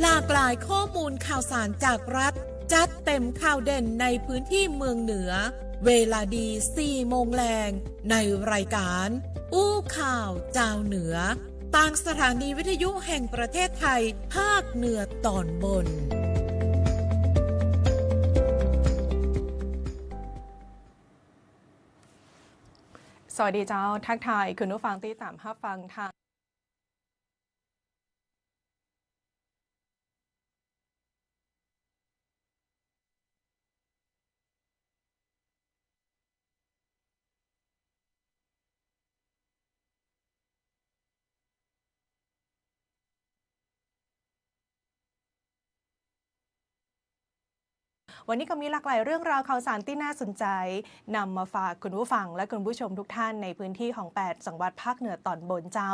หลากหลายข้อมูลข่าวสารจากรัฐจัดเต็มข่าวเด่นในพื้นที่เมืองเหนือเวลาดี 4 โมงแรงในรายการอู้ข่าวเจ้าเหนือต่างสถานีวิทยุแห่งประเทศไทยภาคเหนือตอนบนสวัสดีเจ้าทักทายคุณผู้ฟังที่ตามรับฟังทางวันนี้ก็มีหลากหลายเรื่องราวข่าวสารที่น่าสนใจนำมาฝากคุณผู้ฟังและคุณผู้ชมทุกท่านในพื้นที่ของ8จังหวัดภาคเหนือตอนบนเจ้า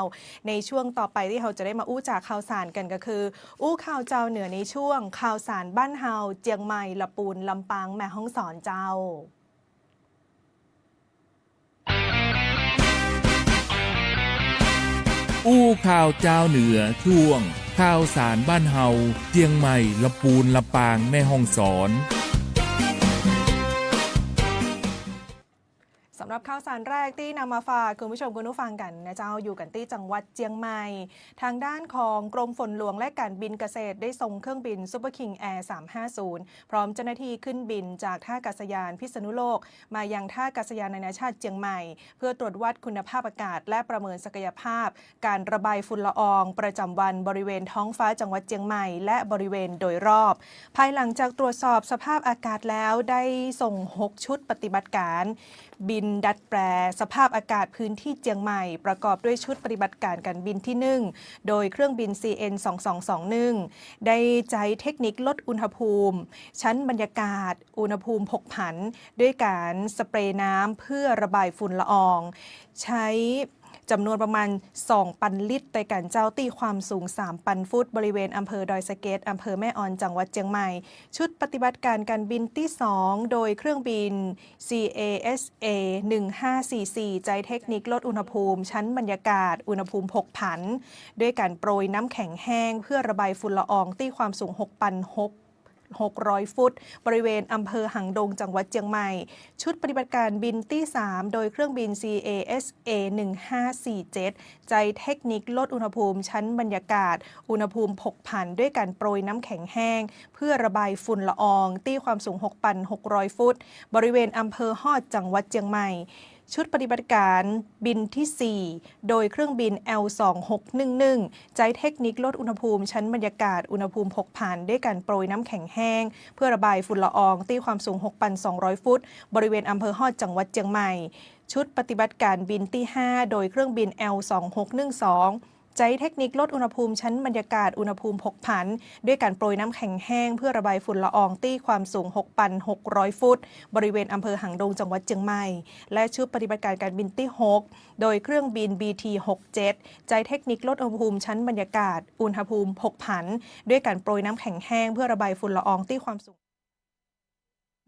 ในช่วงต่อไปที่เราจะได้มาอู้จากข่าวสารกันก็คืออู้ข่าวเจ้าเหนือในช่วงข่าวสารบ้านเฮาเจียงใหม่ลำปูนลำปางแม่ฮ่องสอนเจ้าอู้ข่าวเจ้าเหนือช่วงข่าวสารบ้านเฮาเจียงใหม่ลำปูนลำปางแม่ฮ่องสอนสำหรับข่าวสารแรกที่นำมาฝากคุณผู้ชมคุณผู้ฟังกันนะเจ้าอยู่กันที่จังหวัดเจียงใหม่ทางด้านของกรมฝนหลวงและการบินเกษตรได้ส่งเครื่องบินซูเปอร์คิงแอร์350พร้อมเจ้าหน้าที่ขึ้นบินจากท่าอากาศยานพิษณุโลกมายังท่าอากาศยานนานาชาติเจียงใหม่เพื่อตรวจวัดคุณภาพอากาศและประเมินศักยภาพการระบายฝุ่นละอองประจำวันบริเวณท้องฟ้าจังหวัดเจียงใหม่และบริเวณโดยรอบภายหลังจากตรวจสอบสภาพอากาศแล้วได้ส่ง6ชุดปฏิบัติการบินดัดแปลสภาพอากาศพื้นที่เจียงใหม่ประกอบด้วยชุดปฏิบัติการการบินที่1โดยเครื่องบิน CN 2221ได้ใช้เทคนิคลดอุณหภูมิชั้นบรรยากาศอุณหภูมิผกผันด้วยการสเปรย์น้ำเพื่อระบายฝุ่นละอองใช้จำนวนประมาณ2ปันลิตรในการเจ้าตีความสูง3ปันฟุตบริเวณอำเภอดอยสะเก็ดอำเภอแม่ออนจังหวัดเชียงใหม่ชุดปฏิบัติการการบินที่2โดยเครื่องบิน CASA 1544ใจเทคนิคลดอุณหภูมิชั้นบรรยากาศอุณหภูมิผกผันด้วยการโปรยน้ำแข็งแห้งเพื่อระบายฝุ่นละอองตีความสูง6ปัน600 ฟุตบริเวณอำเภอหางดงจังหวัดเชียงใหม่ชุดปฏิบัติการบินที่3โดยเครื่องบิน CASA 1547ใจเทคนิคลดอุณหภูมิชั้นบรรยากาศอุณหภูมิผกผันด้วยการโปรยน้ำแข็งแห้งเพื่อระบายฝุ่นละอองตีความสูง6ปัน600 ฟุตบริเวณอำเภอฮอดจังหวัดเชียงใหม่ชุดปฏิบัติการบินที่4โดยเครื่องบิน L2611 ใจเทคนิคลดอุณหภูมิชั้นบรรยากาศอุณหภูมิผกผันด้วยการโปรยน้ำแข็งแห้งเพื่อระบายฝุ่นละอองตีความสูง6,200 ฟุตบริเวณอำเภอฮอดจังหวัดเชียงใหม่ชุดปฏิบัติการบินที่5โดยเครื่องบิน L2612 ใจเทคนิคลดอุณหภูมิชั้นบรรยากาศอุณหภูมิผกผันด้วยการโปรยน้ำแข็งแห้งเพื่อระบายฝุ่นละอองตี้ความสูง 6,600 ฟุตบริเวณอำเภอหางดงจังหวัดเชียงใหม่และชุดปฏิบัติการการบินที่ 6 โดยเครื่องบิน BT-67 ใจเทคนิคลดอุณหภูมิชั้นบรรยากาศอุณหภูมิผกผันด้วยการโปรยน้ำแข็งแห้งเพื่อระบายฝุ่นละอองตี้ความสูง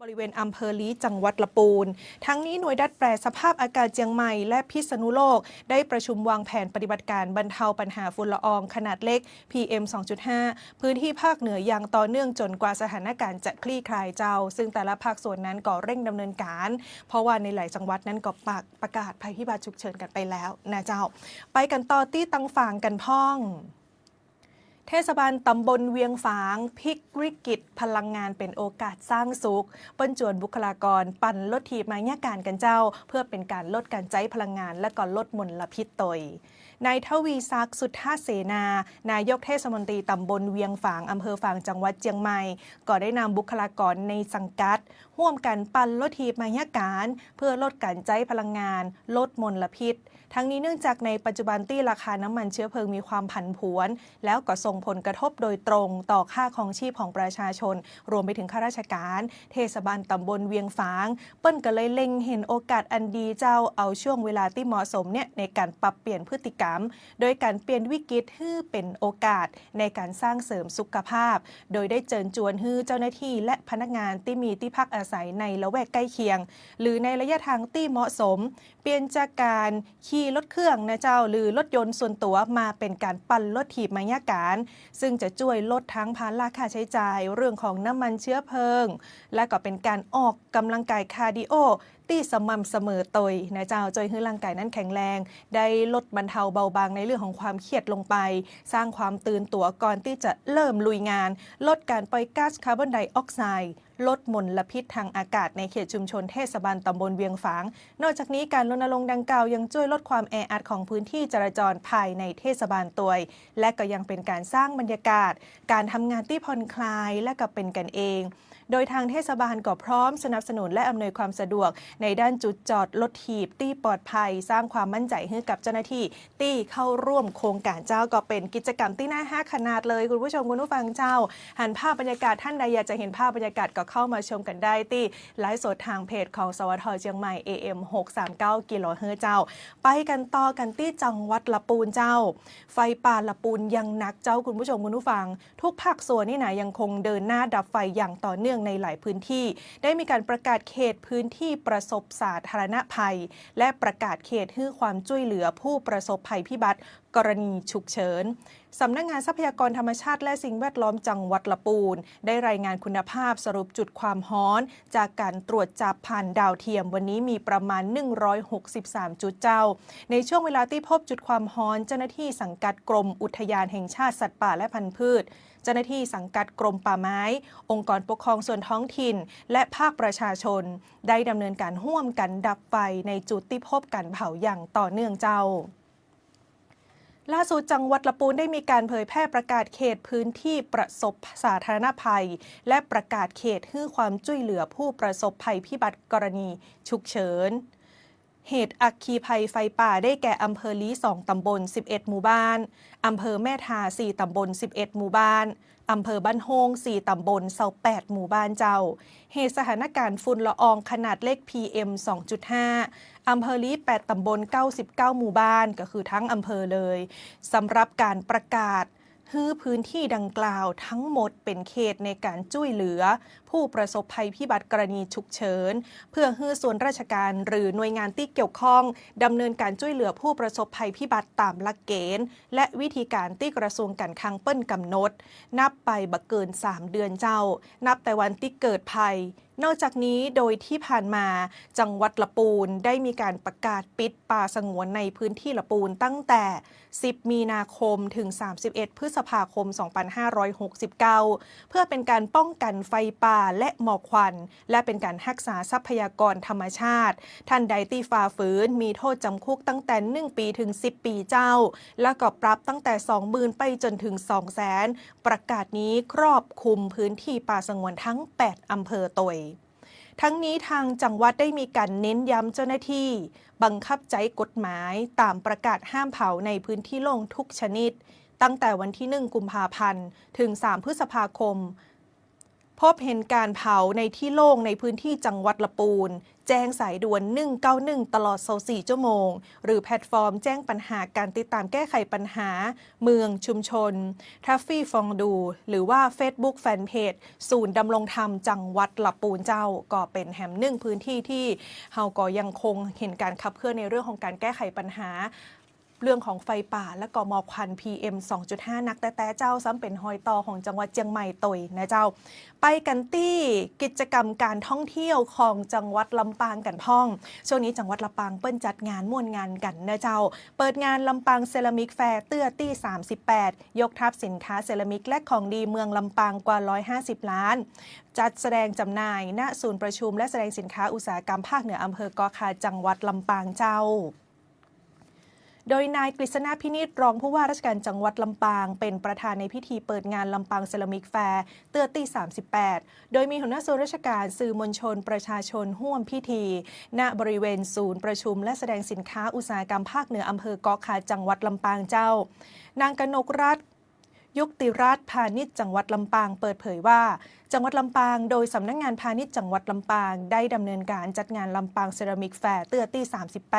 บริเวณอำเภอลี้จังหวัดลำพูนทั้งนี้หน่วยดัดแปลสภาพอากาศเชียงใหม่และพิษณุโลกได้ประชุมวางแผนปฏิบัติการบรรเทาปัญหาฝุ่นละอองขนาดเล็ก PM 2.5 พื้นที่ภาคเหนืออย่างต่อเนื่องจนกว่าสถานการณ์จะคลี่คลายเจ้าซึ่งแต่ละภาคส่วนนั้นก็เร่งดำเนินการเพราะว่าในหลายจังหวัดนั้นก็ประกาศภัยพิบัติฉุกเฉินกันไปแล้วนะเจ้าไปกันต่อที่ตังฝางกันพ่องเทศบาลตำบลเวียงฝางพลิกวิกฤตพลังงานเป็นโอกาสสร้างสุขเปิ้นจวนบุคลากรปั่นลดทีมายาการกันเจ้าเพื่อเป็นการลดการใช้พลังงานและก็ลดมลพิษตยนายทวีศักดิ์สุทธาเสนานายกเทศมนตรีตำบลเวียงฝางอำเภอฝางจังหวัดเชียงใหม่ก็ได้นำบุคลากรในสังกัดร่วมกันปั่นลดทีมายาการเพื่อลดการใช้พลังงานลดมลพิษทั้งนี้เนื่องจากในปัจจุบันที่ราคาน้ำมันเชื้อเพลิงมีความผันผวนแล้วก็ส่งผลกระทบโดยตรงต่อค่าครองชีพของประชาชนรวมไปถึงข้าราชการเทศบาลตำบลเวียงฝางเปิ้นก็เลยเล็งเห็นโอกาสอันดีเจ้าเอาช่วงเวลาที่เหมาะสมเนี่ยในการปรับเปลี่ยนพฤติกรรมโดยการเปลี่ยนวิกฤตให้เป็นโอกาสในการสร้างเสริมสุขภาพโดยได้เชิญชวนให้เจ้าหน้าที่และพนักงานที่มีที่พักอาศัยในละแวกใกล้เคียงหรือในระยะทางที่เหมาะสมเปลี่ยนจากการขี่รถเครื่องนะเจ้าหรือรถยนต์ส่วนตัวมาเป็นการปั่นรถถีบมายาการซึ่งจะช่วยลดทั้งภาระค่าใช้จ่ายเรื่องของน้ำมันเชื้อเพลิงและก็เป็นการออกกำลังกายคาร์ดิโอที่สม่ำเสมอตยนะเจ้าจอยให้ร่างกายนั้นแข็งแรงได้ลดบรรเทาเบาบางในเรื่องของความเครียดลงไปสร้างความตื่นตัวก่อนที่จะเริ่มลุยงานลดการปล่อยก๊าซคาร์บอนไดออกไซด์ลดมลพิษทางอากาศในเขตชุมชนเทศบาลตำบลเวียงฝางนอกจากนี้การรณรงค์ดังกล่าวยังช่วยลดความแออัดของพื้นที่จราจรภายในเทศบาลตวยและก็ยังเป็นการสร้างบรรยากาศการทำงานที่ผ่อนคลายและก็เป็นกันเองโดยทางเทศบาลก็พร้อมสนับสนุนและอำนวยความสะดวกในด้านจุดจอดรถถีบที่ปลอดภัยสร้างความมั่นใจให้กับเจ้าหน้าที่ที่เข้าร่วมโครงการเจ้าก็เป็นกิจกรรมที่น่าฮักขนาดเลยคุณผู้ชมคุณผู้ฟังเจ้าหันภาพบรรยากาศท่านใดอยากจะเห็นภาพบรรยากาศก็เข้ามาชมกันได้ที่ไลฟ์สดทางเพจของสวท.เชียงใหม่ AM 639 กิโลเฮิรตซ์เจ้าไปกันต่อกันที่จังหวัดลำพูนเจ้าไฟป่าลำพูนยังหนักเจ้าคุณผู้ชมคุณผู้ฟังทุกภาคส่วนนี่นะยังคงเดินหน้าดับไฟอย่างต่อเนื่องในหลายพื้นที่ได้มีการประกาศเขตพื้นที่ประสบสาธารณภัยและประกาศเขตให้ความช่วยเหลือผู้ประสบภัยพิบัติกรณีฉุกเฉินสำนักงานทรัพยากรธรรมชาติและสิ่งแวดล้อมจังหวัดลำพูนได้รายงานคุณภาพสรุปจุดความร้อนจากการตรวจจับผ่านดาวเทียมวันนี้มีประมาณ163จุดเจ้าในช่วงเวลาที่พบจุดความร้อนเจ้าหน้าที่สังกัดกรมอุทยานแห่งชาติสัตว์ป่าและพันธุ์พืชเจ้าหน้าที่สังกัดกรมป่าไม้องค์กรปกครองส่วนท้องถิ่นและภาคประชาชนได้ดำเนินการร่วมกันดับไฟในจุดที่พบการเผาอย่างต่อเนื่องเจ้าล่าสุดจังหวัดลำพูนได้มีการเผยแพร่ประกาศเขตพื้นที่ประสบสาธารณภัยและประกาศเขตให้ความช่วยเหลือผู้ประสบภัยพิบัติกรณีฉุกเฉินเหตุอัคคีภัยไฟป่าได้แก่อำเภอลี้2ตำบล11หมู่บ้านอำเภอแม่ทา4ตำบล11หมู่บ้านอำเภอบ้านโฮง4ตำบล28หมู่บ้านเจ้าเหตุสถานการณ์ฝุ่นละอองขนาดเล็ก PM 2.5 อำเภอลี้8ตำบล99หมู่บ้านก็คือทั้งอำเภอเลยสำหรับการประกาศให้พื้นที่ดังกล่าวทั้งหมดเป็นเขตในการช่วยเหลือผู้ประสบภัยพิบัติกรณีฉุกเฉินเพื่อให้ส่วนราชการหรือหน่วยงานที่เกี่ยวข้องดำเนินการช่วยเหลือผู้ประสบภัยพิบัติตามหลักเกณฑ์และวิธีการที่กระทรวงการคลังเปิ้นกำหนดนับไปบ่เกิน3เดือนเจ้านับแต่วันที่เกิดภัยนอกจากนี้โดยที่ผ่านมาจังหวัดลำพูนได้มีการประกาศปิดป่าสงวนในพื้นที่ลำพูนตั้งแต่10มีนาคมถึง31พฤษภาคม2569เพื่อเป็นการป้องกันไฟป่าและหมอกควันและเป็นการรักษาทรัพยากรธรรมชาติท่านใดที่ฝ่าฝืนมีโทษจำคุกตั้งแต่1ปีถึง10ปีเจ้าและก็ปรับตั้งแต่ 20,000 ไปจนถึง 200,000 ประกาศนี้ครอบคลุมพื้นที่ป่าสงวนทั้ง8อำเภอตวย ทั้งนี้ทางจังหวัดได้มีการเน้นย้ำเจ้าหน้าที่บังคับใช้กฎหมายตามประกาศห้ามเผาในพื้นที่โล่งทุกชนิดตั้งแต่วันที่ 1 กุมภาพันธ์ถึง 3 พฤษภาคมพบเห็นการเผาในที่โล่งในพื้นที่จังหวัดละปูนแจ้งสายด่วน191ตลอด24ชั่วโมงหรือแพลตฟอร์มแจ้งปัญหาการติดตามแก้ไขปัญหาเมืองชุมชนทัฟฟี่ฟองดูหรือว่า Facebook Fanpage ศูนย์ดำรงธรรมจังหวัดละปูนเจ้าก็เป็นแห่งหนึ่งพื้นที่ที่เฮาก็ยังคงเห็นการขับเคลื่อนในเรื่องของการแก้ไขปัญหาเรื่องของไฟป่าและก็หมอกควัน PM 2.5 นักแต่เจ้าซ้ำเป็นหอยต่อของจังหวัดเชียงใหม่ตยนะเจ้าไปกันที่กิจกรรมการท่องเที่ยวของจังหวัดลำปางกันพ่องช่วงนี้จังหวัดลำปางเปิ้นจัดงานม่วนงานกันนะเจ้าเปิดงานลำปางเซรามิกแฟร์เตื้อตี้38ยกทัพสินค้าเซรามิกและของดีเมืองลำปางกว่า150ล้านจัดแสดงจำหน่ายณศูนย์ประชุมและแสดงสินค้าอุตสาหกรรมภาคเหนืออำเภอกอคาจังหวัดลำปางเจ้าโดยนายกฤษณพินิจรองผู้ว่าราชการจังหวัดลำปางเป็นประธานในพิธีเปิดงานลำปางเซรามิกแฟร์เตื้อตี้38โดยมีหัวหน้าส่วนราชการสื่อมวลชนประชาชนร่วมพิธีณบริเวณศูนย์ประชุมและแสดงสินค้าอุตสาหกรรมภาคเหนืออำเภอกอคาจังหวัดลำปางเจ้านางกนกรัตน์ยุติรัตน์พาณิชย์จังหวัดลำปางเปิดเผยว่าจังหวัดลำปางโดยสำนักงานพาณิชย์จังหวัดลำปางได้ดำเนินการจัดงานลำปางเซรามิกแฟร์เตื้อตี้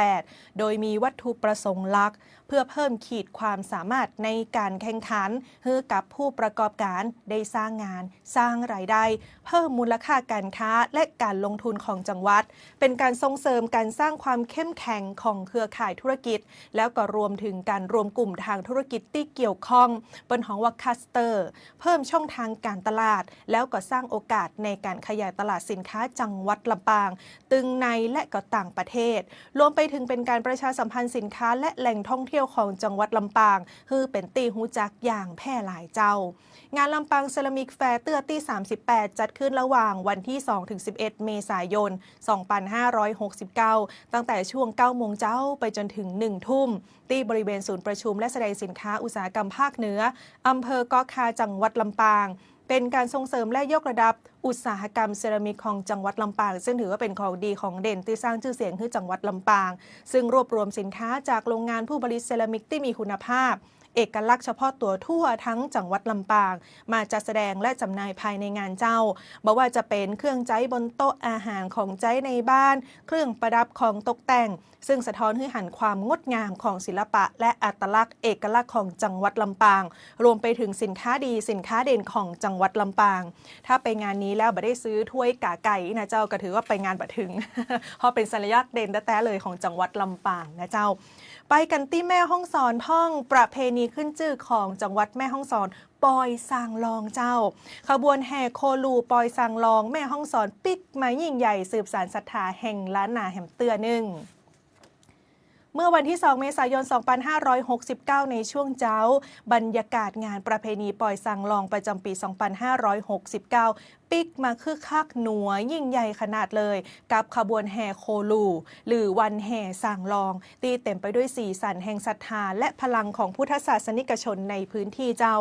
38โดยมีวัตถุประสงค์หลักเพื่อเพิ่มขีดความสามารถในการแข่งขันให้กับผู้ประกอบการได้สร้างงานสร้างรายได้เพิ่มมูลค่าการค้าและการลงทุนของจังหวัดเป็นการส่งเสริมการสร้างความเข้มแข็งของเครือข่ายธุรกิจแล้วก็รวมถึงการรวมกลุ่มทางธุรกิจที่เกี่ยวข้องบนของว่าคัสเตอร์เพิ่มช่องทางการตลาดแล้วก็สร้างโอกาสในการขยายตลาดสินค้าจังหวัดลำปางตึงในและก็ต่างประเทศรวมไปถึงเป็นการประชาสัมพันธ์สินค้าและแหล่งท่องเที่ยวของจังหวัดลำปางคือเป็นตีหูจักอย่างแพร่หลายเจ้างานลำปางเซรามิกแฟร์เตื้อตี้38จัดขึ้นระหว่างวันที่ 2-11 เมษายน 2569 ตั้งแต่ช่วง 9 โมงเช้าไปจนถึง 1 ทุ่มที่บริเวณศูนย์ประชุมและแสดงสินค้าอุตสาหกรรมภาคเหนืออำเภอกอคาจังหวัดลำปางเป็นการส่งเสริมและยกระดับอุตสาหกรรมเซรามิกของจังหวัดลำปางซึ่งถือว่าเป็นของดีของเด่นที่สร้างชื่อเสียงให้จังหวัดลำปางซึ่งรวบรวมสินค้าจากโรงงานผู้ผลิตเซรามิกที่มีคุณภาพเอกลักษณ์เฉพาะตัวทั่วทั้งจังหวัดลำปางมาจัดแสดงและจำหน่ายภายในงานเจ้าบอกว่าจะเป็นเครื่องใช้บนโต๊ะอาหารของใช้ในบ้านเครื่องประดับของตกแต่งซึ่งสะท้อนให้หันความงดงามของศิลปะและอัตลักษณ์เอกลักษณ์ของจังหวัดลำปางรวมไปถึงสินค้าดีสินค้าเด่นของจังหวัดลำปางถ้าไปงานนี้แล้วบ่ได้ซื้อถ้วยกาไก่นะเจ้าก็ถือว่าไปงานบ่ถึง เพราะเป็นสัญลักษณ์เด่นแท้ๆเลยของจังหวัดลำปางนะเจ้าไปกันที่แม่ฮ่องสอนพ่องประเพณีขึ้นชื่อของจังหวัดแม่ฮ่องสอนปอยซางลองเจ้าขบวนแห่โคลูปอยซางลองแม่ฮ่องสอนปิกมายิ่งใหญ่สืบสานศรัทธาแห่งล้านนาแห่มเตือนึงเมื่อวันที่ 2 เมษายน 2569 ในช่วงเช้าบรรยากาศงานประเพณีปอยซางลองประจำปี 2569 ปิกมาคึกคักหนัวยิ่งใหญ่ขนาดเลยกับขบวนแห่โคลูหรือวันแห่ซางลองตีเต็มไปด้วยสีสันแห่งศรัทธาและพลังของพุทธศาสนิกชนในพื้นที่เจ้า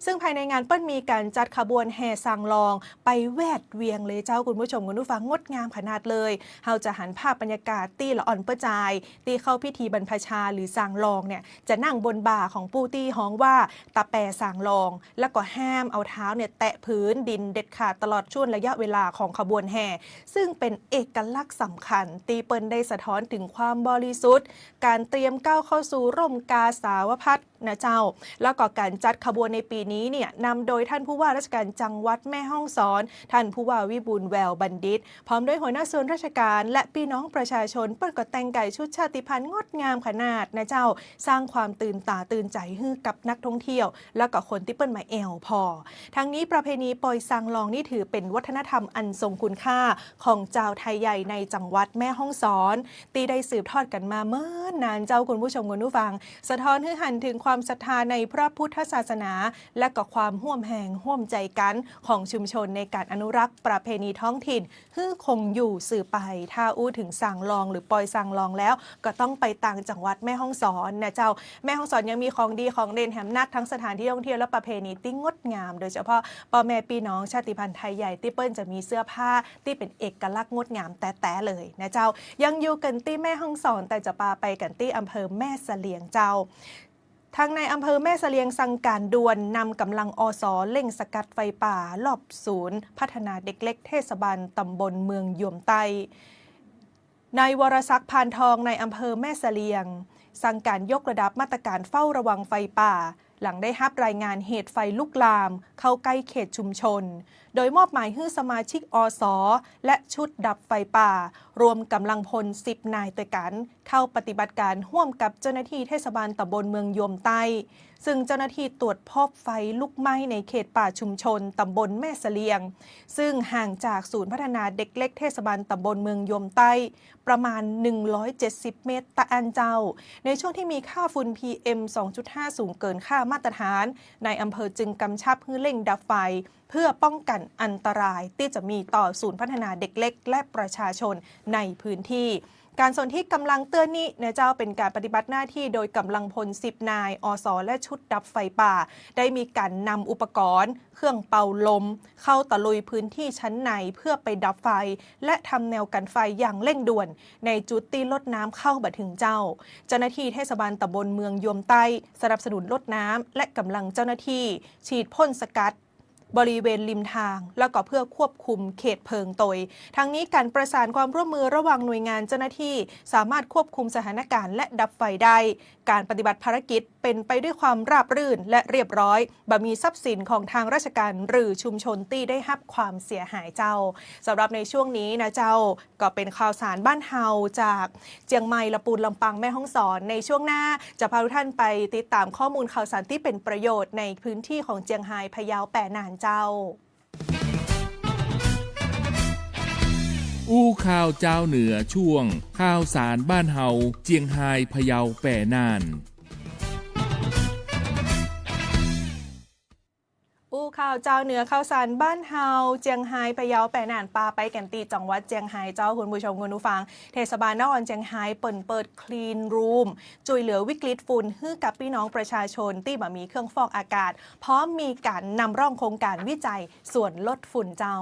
ซึ่งภายในงานเปิ้ลมีการจัดขบวนแห่ซางลองไปแวดเวียงเลยเจ้าคุณผู้ชมคุณผู้ฟังงดงามขนาดเลยเราจะหันภาพบรรยากาศตีละอ่อนประจายตีเข้าพิธีบรรพชาหรือซางลองเนี่ยจะนั่งบนบ่าของปู่ตี้ฮ้องว่าตาแปรซางลองแล้วก็ห้ามเอาเท้าเนี่ยแตะพื้นดินเด็ดขาดตลอดช่วงระยะเวลาของขบวนแห่ซึ่งเป็นเอกลักษณ์สำคัญตีเปิลได้สะท้อนถึงความบริสุทธิ์การเตรียมก้าวเข้าสู่ร่มกาสาวพัฒน์นะเจ้าแล้วก็การจัดขบวนในปีนี้เนี่ยนำโดยท่านผู้ว่าราชการจังหวัดแม่ฮ่องสอนท่านผู้ว่าวิบูลย์แววบัณฑิตพร้อมด้วยหัวหน้าส่วนราชการและพี่น้องประชาชนเปิดก็แต่งกายชุดชาติพันธุ์งดงามขนาดนะเจ้าสร้างความตื่นตาตื่นใจให้กับนักท่องเที่ยวแล้วก็คนที่เปิ้ลมาแอลพอทั้งนี้ประเพณีปอยซางลองนี่ถือเป็นวัฒนธรรมอันทรงคุณค่าของเจ้าไทยใหญ่ในจังหวัดแม่ฮ่องสอนตีได้สืบทอดกันมาเมื่อนานเจ้าคุณผู้ชมคุณผู้ฟังสะท้อนให้หันถึงความศรัทธาในพระพุทธศาสนาและก็ความห่วมแห่งห่วมใจกันของชุมชนในการอนุรักษ์ประเพณีท้องถิ่นให้คงอยู่สืบไปถ้าอู้ถึงซางลองหรือปอยซางลองแล้วก็ต้องไปต่างจังหวัดแม่ฮ่องสอนนะเจ้าแม่ฮ่องสอนยังมีของดีของเด่นแถมนักทั้งสถานที่ท่องเที่ยวและประเพณีที่งดงามโดยเฉพาะพ่อแม่พี่น้องชาติพันธุ์ไทย ใหญ่ที่เปิ้ลจะมีเสื้อผ้าที่เป็นเอกลักษณ์งดงามแต่เลยนะเจ้ายังอยู่กันที่แม่ฮ่องสอนแต่จะพาไปกันที่อำเภอแม่เสลียงเจ้าทางในอำเภอแม่เสลียงสั่งการด่วนนำกำลังอสเร่งสกัดไฟป่ารอบศูนย์พัฒนาเด็กเล็กเทศบาลตำบลเมืองยวมไต้นายวรศักดิ์พานทองในอำเภอแม่เสลียงสั่งการยกระดับมาตรการเฝ้าระวังไฟป่าหลังได้รับรายงานเหตุไฟลุกลามเข้าใกล้เขตชุมชนโดยมอบหมายให้สมาชิกอสและชุดดับไฟป่ารวมกำลังพล10 นายด้วยกันเข้าปฏิบัติการร่วมกับเจ้าหน้าที่เทศบาลตำบลเมืองยวมไต้ซึ่งเจ้าหน้าที่ตรวจพบไฟลุกไหม้ในเขตป่าชุมชนตำบลแม่เสลียงซึ่งห่างจากศูนย์พัฒนาเด็กเล็กเทศบาลตำบลเมืองยวมไต้ประมาณ170 เมตรตะอันเจ้าในช่วงที่มีค่าฝุ่น PM 2.5 สูงเกินค่ามาตรฐานในอำเภอจึงกำชับให้เร่งดับไฟเพื่อป้องกันอันตรายที่จะมีต่อศูนย์พัฒนาเด็กเล็กและประชาชนในพื้นที่การสนที่กำลังเตือนนี้นะเจ้าเป็นการปฏิบัติหน้าที่โดยกำลังพล10 นายอสและชุดดับไฟป่าได้มีการนำอุปกรณ์เครื่องเป่าลมเข้าตะลุยพื้นที่ชั้นในเพื่อไปดับไฟและทำแนวกันไฟอย่างเร่งด่วนในจุดตีลดน้ำเข้าบัดถึงเจ้าหน้าที่เทศบาลตำบลเมืองยวมไต้สนับสนุนลดน้ำและกำลังเจ้าหน้าที่ฉีดพ่นสกัดบริเวณริมทางแล้วก็เพื่อควบคุมเขตเพลิงโดยทั้งนี้การประสานความร่วมมือระหว่างหน่วยงานเจ้าหน้าที่สามารถควบคุมสถานการณ์และดับไฟได้การปฏิบัติภารกิจเป็นไปด้วยความราบรื่นและเรียบร้อยบ่มีทรัพย์สินของทางราชการหรือชุมชนที่ได้รับความเสียหายเจ้าสำหรับในช่วงนี้นะเจ้าก็เป็นข่าวสารบ้านเฮาจากเจียงใหม่ลำพูนลำปางแม่ฮ่องสอนในช่วงหน้าจะพาทุกท่านไปติดตามข้อมูลข่าวสารที่เป็นประโยชน์ในพื้นที่ของเจียงไฮ้พะเยาแปะหนานเจ้าอู้ข่าวเจ้าเหนือช่วงข่าวสารบ้านเฮาเจียงไฮ้พะเยาแปะนานข่าวเจ้าเหนือข่าวสารบ้านเฮาเจียงไฮ้พะเยาแปะหนานปาไปกันตีจังหวัดเจียงไฮ้เจ้าคุณผู้ชมคุณผู้ฟังเทศบาลนครเจียงไฮ้เปิดคลีนรูมช่วยเหลือวิกฤตฝุ่นให้กับพี่น้องประชาชนที่บ่มีเครื่องฟอกอากาศพร้อมมีการนำร่องโครงการวิจัยส่วนลดฝุ่นเจ้า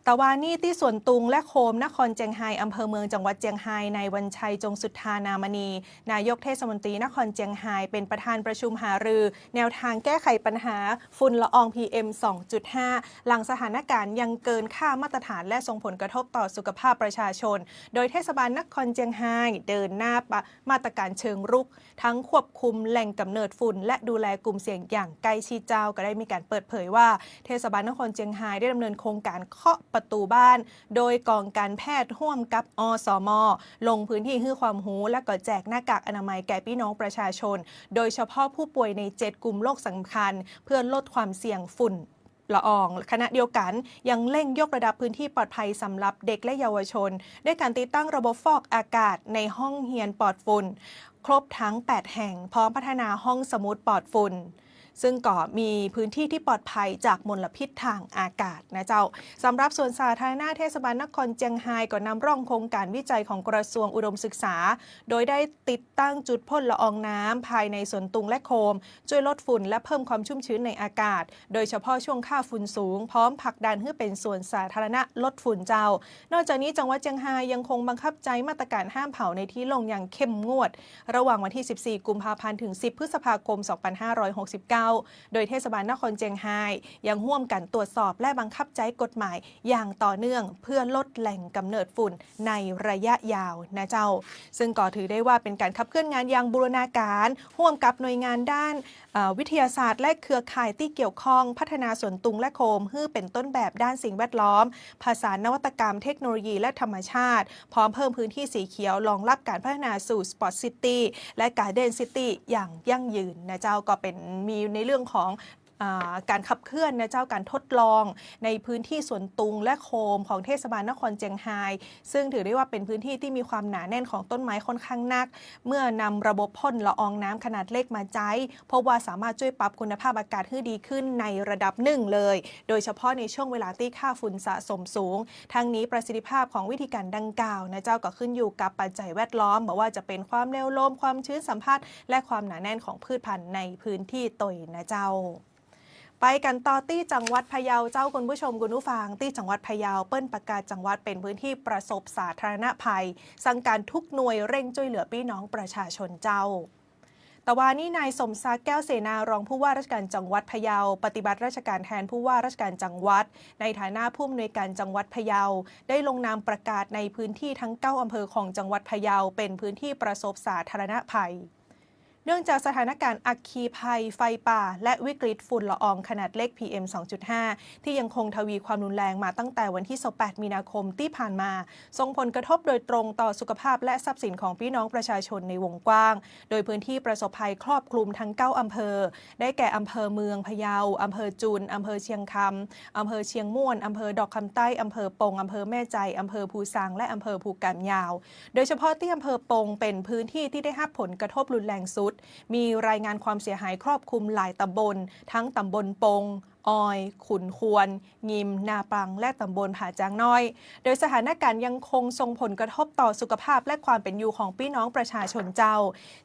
ตะวานี่ที่สวนตุงและโคมนครเจียงไฮ้อำเภอเมืองจังหวัดเจียงไฮ้ในวันชัยจงสุทธานามณีนายกเทศมนตรีนครเจียงไฮ้เป็นประธานประชุมหารือแนวทางแก้ไขปัญหาฝุ่นละออง PM 2.5 หลังสถานการณ์ยังเกินค่ามาตรฐานและส่งผลกระทบต่อสุขภาพประชาชนโดยเทศบาลนครเจียงไฮ้เดินหน้ามาตรการเชิงรุกทั้งควบคุมแหล่งกำเนิดฝุ่นและดูแลกลุ่มเสี่ยงอย่างใกล้ชิดเจ้าก็ได้มีการเปิดเผยว่าเทศบาลนครเจียงไฮ้ได้ดำเนินโครงการเคาะประตูบ้านโดยกองการแพทย์ร่วมกับอสม.ลงพื้นที่ให้ความรู้และก็แจกหน้ากากอนามัยแก่พี่น้องประชาชนโดยเฉพาะผู้ป่วยใน7กลุ่มโรคสำคัญเพื่อลดความเสี่ยงฝุ่นละอองขณะเดียวกันยังเร่งยกระดับพื้นที่ปลอดภัยสำหรับเด็กและเยาวชนด้วยการติดตั้งระบบฟอกอากาศในห้องเรียนปลอดฝุ่นครบทั้ง8แห่งพร้อมพัฒนาห้องสมุดปลอดฝุ่นซึ่งก็มีพื้นที่ที่ปลอดภัยจากมลพิษทางอากาศนะเจ้าสำหรับส่วนสาธารณะเทศบาลนครเจียงไฮ้ก็นำร่องโครงการวิจัยของกระทรวงอุดมศึกษาโดยได้ติดตั้งจุดพ่นละอองน้ำภายในสวนตุงและโคมช่วยลดฝุ่นและเพิ่มความชุ่มชื้นในอากาศโดยเฉพาะช่วงค่าฝุ่นสูงพร้อมผลักดันให้เป็นส่วนสาธารณะลดฝุ่นเจ้านอกจากนี้จังหวัดเจียงไฮ้ยังคงบังคับใจมาตรการห้ามเผาในที่โล่งอย่างเข้มงวดระหว่างวันที่14กุมภาพันธ์ถึง10พฤษภาคม2569โดยเทศบาลนครเจียงไฮ้ยังร่วมกันตรวจสอบและบังคับใช้กฎหมายอย่างต่อเนื่องเพื่อลดแหล่งกำเนิดฝุ่นในระยะยาวนะเจ้าซึ่งก็ถือได้ว่าเป็นการขับเคลื่อนงานอย่างบูรณาการร่วมกับหน่วยงานด้านวิทยาศาสตร์และเครือข่ายที่เกี่ยวข้องพัฒนาสวนตุงและโคมให้เป็นต้นแบบด้านสิ่งแวดล้อมผสานนวัตกรรมเทคโนโลยีและธรรมชาติพร้อมเพิ่มพื้นที่สีเขียวรองรับการพัฒนาสู่สปอร์ตซิตี้และการ์เด้นซิตี้อย่างยั่งยืนนะเจ้าก็เป็นมีในเรื่องของการขับเคลื่อนนะเจ้าการทดลองในพื้นที่สวนตุงและโคมของเทศบาลนครเจียงไฮ้ซึ่งถือได้ว่าเป็นพื้นที่ที่มีความหนาแน่นของต้นไม้ค่อนข้างนักเมื่อนำระบบพ่นละอองน้ำขนาดเล็กมาใช้เพราะว่าสามารถช่วยปรับคุณภาพอากาศให้ดีขึ้นในระดับหนึ่งเลยโดยเฉพาะในช่วงเวลาที่ค่าฝุ่นสะสมสูงทั้งนี้ประสิทธิภาพของวิธีการดังกล่าวนะเจ้าก็ขึ้นอยู่กับปัจจัยแวดล้อมบอกว่าจะเป็นความเร็วลมความชื้นสัมผัสและความหนาแน่นของพืชพันธุ์ในพื้นที่ตยนะเจ้า ไปกันต่อที่จังหวัดพะเยาเจ้าคุณผู้ชมคุณผู้ฟังที่จังหวัดพะเยาเปิ้นประกาศจังหวัดเป็นพื้นที่ประสบสาธารณภัยสั่งการทุกหน่วยเร่งช่วยเหลือพี่น้องประชาชนเจ้าแต่ว่านี่นายสมศักดิ์แก้วเสนารองผู้ว่าราชการจังหวัดพะเยาปฏิบัติราชการแทนผู้ว่าราชการจังหวัดในฐานะผู้อำนวยการจังหวัดพะเยาได้ลงนามประกาศในพื้นที่ทั้ง9อำเภอของจังหวัดพะเยาเป็นพื้นที่ประสบสาธารณภัยเนื่องจากสถานการณ์อัคคีภัยไฟป่าและวิกฤตฝุ่นละอองขนาดเล็ก PM 2.5 ที่ยังคงทวีความรุนแรงมาตั้งแต่วันที่ 28 มีนาคมที่ผ่านมาส่งผลกระทบโดยตรงต่อสุขภาพและทรัพย์สินของพี่น้องประชาชนในวงกว้างโดยพื้นที่ประสบภัยครอบคลุมทั้ง 9 อำเภอได้แก่อำเภอเมืองพะเยาอำเภอจุนอำเภอเชียงคำอำเภอเชียงม่วนอำเภอดอกคำใต้อำเภอปงอำเภอแม่ใจอำเภอภูซางและอำเภอภูกามยาวโดยเฉพาะที่อำเภอปงเป็นพื้นที่ที่ได้รับผลกระทบรุนแรงสุดมีรายงานความเสียหายครอบคลุมหลายตำบลทั้งตำบลปงออยขุนควรงิมนาปังและตำบลผาจางน้อยโดยสถานการณ์ยังคงส่งผลกระทบต่อสุขภาพและความเป็นอยู่ของพี่น้องประชาชนเจ้า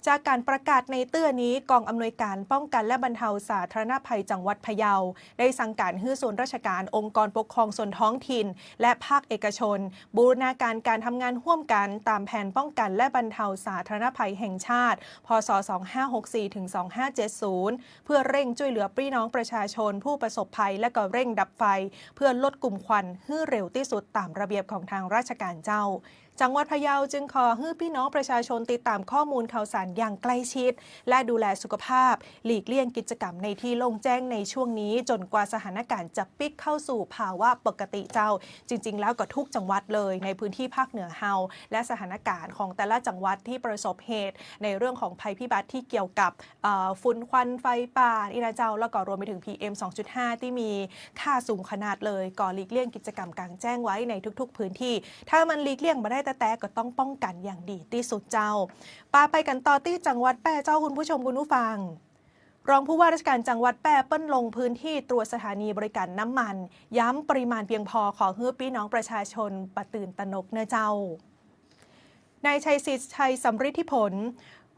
จากการประกาศในเตื้อนี้กองอำนวยการป้องกันและบรรเทาสาธารณภัยจังหวัดพะเยาได้สั่งการให้ส่วนราชการองค์กรปกครองส่วนท้องถิ่นและภาคเอกชนบูรณาการการทำงานร่วมกันตามแผนป้องกันและบรรเทาสาธารณภัยแห่งชาติพศ 2564-2570 เพื่อเร่งช่วยเหลือพี่น้องประชาชนผู้ประสบภัยและก็เร่งดับไฟเพื่อลดกลุ่มควันให้เร็วที่สุดตามระเบียบของทางราชการเจ้าจังหวัดพะเยาจึงขอให้พี่น้องประชาชนติดตามข้อมูลข่าวสารอย่างใกล้ชิดและดูแลสุขภาพหลีกเลี่ยงกิจกรรมในที่โล่งแจ้งในช่วงนี้จนกว่าสถานการณ์จะปิกเข้าสู่ภาวะปกติเจ้าจริงๆแล้วก็ทุกจังหวัดเลยในพื้นที่ภาคเหนือเฮาและสถานการณ์ของแต่ละจังหวัดที่ประสบเหตุในเรื่องของภัยพิบัติที่เกี่ยวกับฝุ่นควันไฟป่าอีนาเจ้าแล้วก็รวมไปถึง PM 2.5 ที่มีค่าสูงขนาดเลยก่อหลีกเลี่ยงกิจกรรมกลางแจ้งไว้ในทุกๆพื้นที่ถ้ามันหลีกเลี่ยงมาได้แต่ก็ต้องป้องกันอย่างดีที่สุดเจ้าไปกันต่อที่จังหวัดแพร่เจ้าคุณผู้ชมคุณผู้ฟังรองผู้ว่าราชการจังหวัดแพร่เปิ้ลลงพื้นที่ตรวจสถานีบริการน้ำมันย้ำปริมาณเพียงพอขอให้พี่น้องประชาชนปะตื่นตระหนกเนเจ้านายชัยศิษย์ชัยสำริดธิผล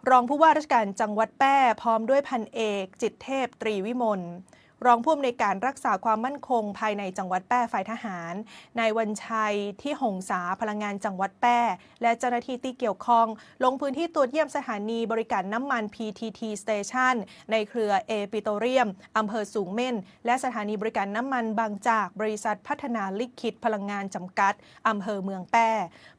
รองผู้ว่าราชการจังหวัดแพร่พร้อมด้วยพันเอกจิตเทพตรีวิมลรองผู้อำนวยการรักษาความมั่นคงภายในจังหวัดแพร่ฝ่ายทหารนายวันชัยที่หงษาพลังงานจังหวัดแพร่และเจ้าหน้าที่ที่เกี่ยวข้องลงพื้นที่ตรวจเยี่ยมสถานีบริการน้ำมัน PTT Station ในเครือเอปิโตรเลียมอำเภอสูงเม่นและสถานีบริการน้ำมันบางจากบริษัทพัฒนาลิขิตพลังงานจำกัดอำเภอเมืองแพร่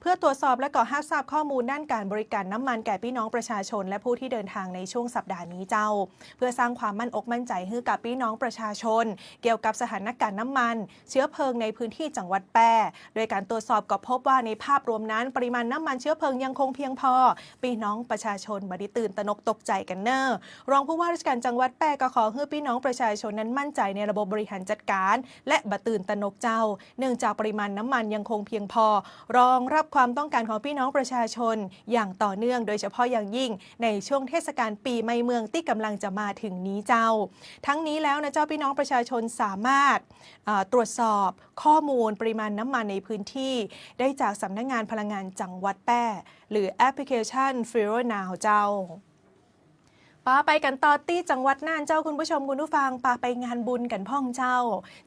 เพื่อตรวจสอบและก่อให้ทราบข้อมูลด้านการบริการน้ำมันแก่พี่น้องประชาชนและผู้ที่เดินทางในช่วงสัปดาห์นี้เจ้าเพื่อสร้างความมั่นอกมั่นใจให้กับพี่น้องประชาชนเกี่ยวกับสถานการณ์น้ำมันเชื้อเพลิงในพื้นที่จังหวัดแพร่โดยการตรวจสอบก็พบว่าในภาพรวมนั้นปริมาณน้ำมันเชื้อเพลิงยังคงเพียงพอพี่น้องประชาชนบ่ได้ตื่นตระหนกตกใจกันเนอะรองผู้ว่าราชการจังหวัดแพร่ก็ขอให้พี่น้องประชาชนนั้นมั่นใจในระบบบริหารจัดการและบ่ตื่นตระหนกเจ้าเนื่องจากปริมาณน้ำมันยังคงเพียงพอรองรับความต้องการของพี่น้องประชาชนอย่างต่อเนื่องโดยเฉพาะอย่างยิ่งในช่วงเทศกาลปีใหม่เมืองที่กำลังจะมาถึงนี้เจ้าทั้งนี้แล้วนะเจ้าพี่น้องประชาชนสามารถตรวจสอบข้อมูลปริมาณน้ำมันในพื้นที่ได้จากสำนักงานพลังงานจังหวัดแพร่หรือแอปพลิเคชัน Firo Now เจ้าไปกันต่อที่จังหวัดน่านเจ้าคุณผู้ชมคุณผู้ฟังไปงานบุญกันพ่องเจ้า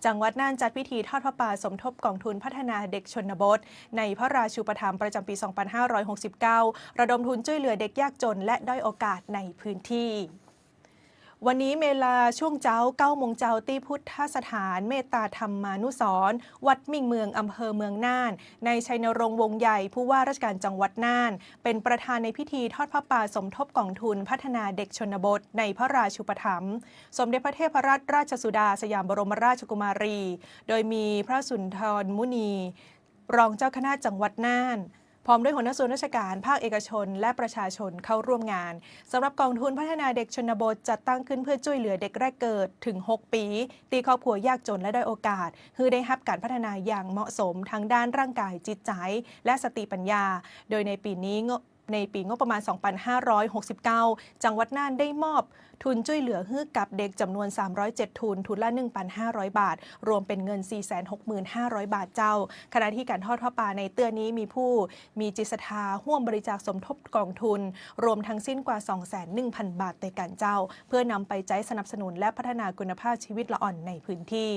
จังหวัดน่านจัดพิธีทอดพระป่าสมทบกองทุนพัฒนาเด็กชนบทในพระราชูปถัมภ์ประจำปี 2569 ระดมทุนช่วยเหลือเด็กยากจนและด้อยโอกาสในพื้นที่วันนี้เวลาช่วงเจ้า9 โมงเจ้าที่พุทธสถานเมตตาธรรมานุสรณ์วัดมิ่งเมืองอำเภอเมืองน่านในชัยนรงค์วงใหญ่ผู้ว่าราชการจังหวัดน่านเป็นประธานในพิธีทอดพระป่าสมทบกองทุนพัฒนาเด็กชนบทในพระราชูปถัมภ์สมเด็จพระเทพรัตนราชสุดาสยามบรมราชกุมารีโดยมีพระสุนทรมุนีรองเจ้าคณะจังหวัดน่านพร้อมด้วยหัวหน้าส่วนราชการภาคเอกชนและประชาชนเข้าร่วมงานสำหรับกองทุนพัฒนาเด็กชนบทจัดตั้งขึ้นเพื่อช่วยเหลือเด็กแรกเกิดถึง6 ปีที่ครอบครัวยากจนและด้อยโอกาสคือได้รับการพัฒนาอย่างเหมาะสมทั้งด้านร่างกายจิตใจและสติปัญญาโดยในปีนี้ ในปีงบประมาณ 2569 จังหวัดน่านได้มอบทุนช่วยเหลือให้กับเด็กจำนวน 307 ทุนละ 1,500 บาทรวมเป็นเงิน 465,000 บาทเจ้าขณะที่การทอดผ้าป่าในเตื้อนี้มีผู้มีจิตศรัทธาร่วมบริจาคสมทบกองทุนรวมทั้งสิ้นกว่า 210,000 บาทแต่กันเจ้าเพื่อนำไปใช้สนับสนุนและพัฒนาคุณภาพชีวิตละอ่อนในพื้นที่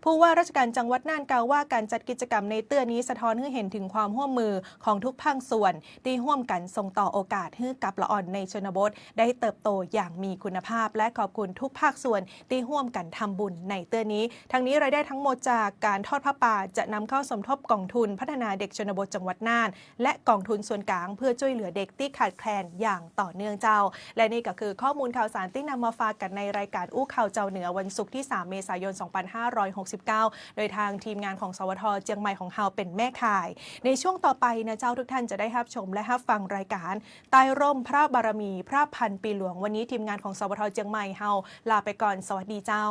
ผู้ว่าราชการจังหวัดน่านกล่าวว่าการจัดกิจกรรมในเตื้อนี้สะท้อนให้เห็นถึงความร่วมมือของทุกภาคส่วนที่ร่วมกันส่งต่อโอกาสให้กับละอ่อนในชนบทได้เติบโตอย่างมีคุณภาพและขอบคุณทุกภาคส่วนที่ร่วมกันทำบุญในเตื้อนี้ทั้งนี้รายได้ทั้งหมดจากการทอดผ้าป่าจะนำเข้าสมทบกองทุนพัฒนาเด็กชนบทจังหวัดน่านและกองทุนส่วนกลางเพื่อช่วยเหลือเด็กที่ขาดแคลนอย่างต่อเนื่องเจ้าและนี่ก็คือข้อมูลข่าวสารที่นำมาฝากกันในรายการอู้ข่าวเจ้าเหนือวันศุกร์ที่ 3 เมษายน 2569 โดยทางทีมงานของสวท.เจียงใหม่ของเฮาเป็นแม่ข่ายในช่วงต่อไปนะเจ้าทุกท่านจะได้รับชมและรับฟังรายการใต้ร่มพระบารมีพระพันปีหลวงวันนี้ทีมงานของสวท.เจียงใหม่เฮาลาไปก่อนสวัสดีเจ้า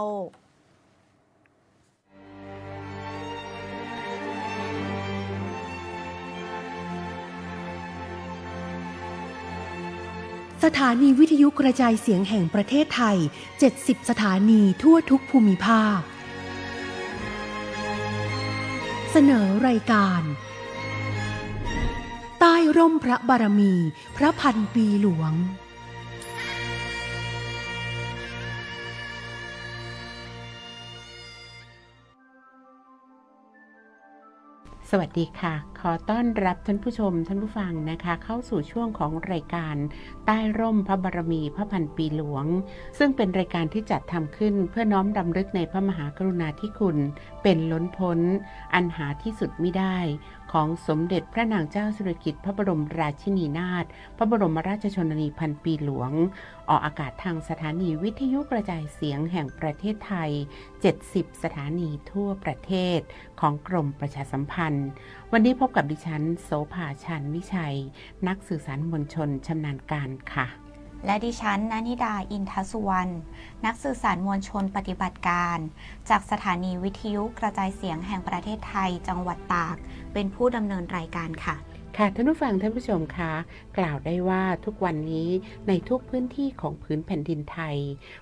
สถานีวิทยุกระจายเสียงแห่งประเทศไทย 70 สถานีทั่วทุกภูมิภาคเสนอรายการใต้ร่มพระบารมีพระพันปีหลวงสวัสดีค่ะขอต้อนรับท่านผู้ชมท่านผู้ฟังนะคะเข้าสู่ช่วงของรายการใต้ร่มพระบารมีพระพันปีหลวงซึ่งเป็นรายการที่จัดทำขึ้นเพื่อน้อมรำลึกในพระมหากรุณาธิคุณเป็นล้นพ้นอันหาที่สุดมิได้ของสมเด็จพระนางเจ้าสิริกิติ์พระบรมราชินีนาถพระบรมราชชนนีพันปีหลวงออกอากาศทางสถานีวิทยุกระจายเสียงแห่งประเทศไทย70 สถานีทั่วประเทศของกรมประชาสัมพันธ์วันนี้พบกับดิฉันโสภา ชาญวิชัยนักสื่อสารมวลชนชำนาญการค่ะและดิฉันณนิดาอินทสุวรรณนักสื่อสารมวลชนปฏิบัติการจากสถานีวิทยุกระจายเสียงแห่งประเทศไทยจังหวัดตากเป็นผู้ดำเนินรายการค่ะค่ะท่านผู้ฟังท่านผู้ชมคะกล่าวได้ว่าทุกวันนี้ในทุกพื้นที่ของพื้นแผ่นดินไทย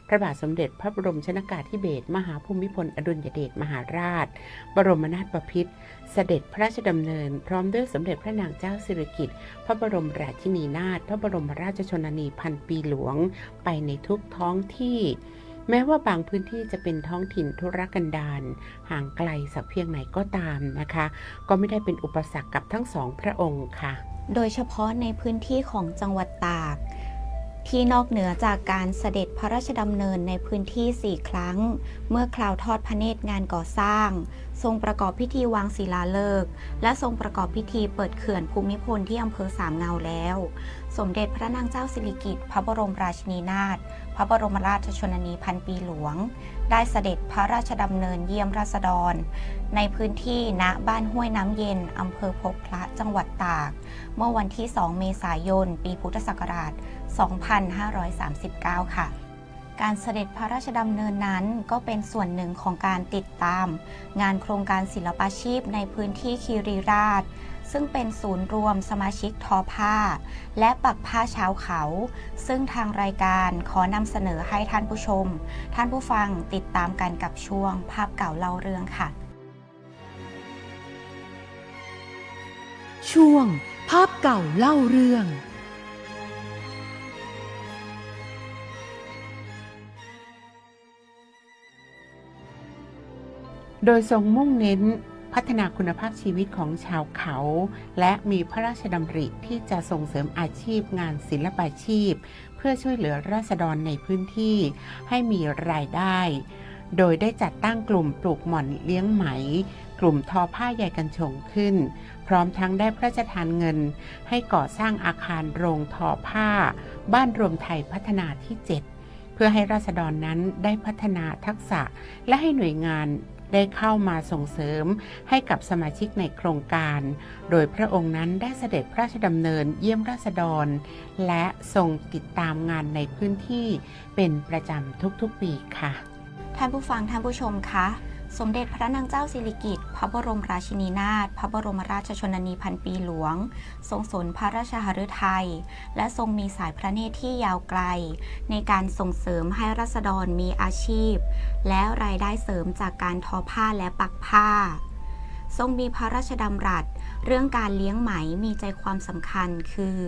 พระบาทสมเด็จพระบรมชนกาธิเบศรมหาภูมิพลอดุลยเดชมหาราชบรมนาถบพิตรเสด็จพระราชดำเนินพร้อมด้วยสมเด็จพระนางเจ้าสิริกิติ์พระบรมราชินีนาถพระบรมราชชนนีพันปีหลวงไปในทุกท้องที่แม้ว่าบางพื้นที่จะเป็นท้องถิ่นทุรกันดารห่างไกลสักเพียงไหนก็ตามนะคะก็ไม่ได้เป็นอุปสรรคกับทั้งสองพระองค์ค่ะโดยเฉพาะในพื้นที่ของจังหวัดตากที่นอกเหนือจากการเสด็จพระราชดำเนินในพื้นที่4ครั้งเมื่อคราวทอดพระเนตรงานก่อสร้างทรงประกอบพิธีวางศิลาฤกษ์และทรงประกอบพิธีเปิดเขื่อนภูมิพลที่อำเภอสามเงาแล้วสมเด็จพระนางเจ้าสิริกิติ์พระบรมราชินีนาถพระบรมราชชนนีพันปีหลวงได้เสด็จพระราชดำเนินเยี่ยมราษฎรในพื้นที่ณบ้านห้วยน้ำเย็นอำเภอพบพระจังหวัดตากเมื่อวันที่ 2 เมษายน ปีพุทธศักราช 2539 ค่ะการเสด็จพระราชดำเนินนั้นก็เป็นส่วนหนึ่งของการติดตามงานโครงการศิลปาชีพในพื้นที่คีรีราษฎร์ซึ่งเป็นศูนย์รวมสมาชิกทอผ้าและปักผ้าชาวเขาซึ่งทางรายการขอนำเสนอให้ท่านผู้ชมท่านผู้ฟังติดตามกันกับช่วงภาพเก่าเล่าเรื่องค่ะช่วงภาพเก่าเล่าเรื่องโดยทรงมุ่งเน้นพัฒนาคุณภาพชีวิตของชาวเขาและมีพระราชดำริที่จะส่งเสริมอาชีพงานศิลปาชีพเพื่อช่วยเหลือราษฎรในพื้นที่ให้มีรายได้โดยได้จัดตั้งกลุ่มปลูกหม่อนเลี้ยงไหมกลุ่มทอผ้าใยกันชงขึ้นพร้อมทั้งได้พระราชทานเงินให้ก่อสร้างอาคารโรงทอผ้าบ้านรวมไทยพัฒนาที่ 7เพื่อให้ราษฎรนั้นได้พัฒนาทักษะและให้หน่วยงานได้เข้ามาส่งเสริมให้กับสมาชิกในโครงการโดยพระองค์นั้นได้เสด็จพระราชดำเนินเยี่ยมราษฎรและทรงติดตามงานในพื้นที่เป็นประจำทุกๆปีค่ะ ท่านผู้ฟังท่านผู้ชมคะ สมเด็จพระนางเจ้าสิริกิติ์พระบรมราชินีนาถพระบรมราชชนนีพันปีหลวงทรงสนพระราชหฤทัยและทรงมีสายพระเนตรที่ยาวไกลในการส่งเสริมให้ราษฎรมีอาชีพและรายได้เสริมจากการทอผ้าและปักผ้าทรงมีพระราชดำรัสเรื่องการเลี้ยงไหมมีใจความสำคัญคือ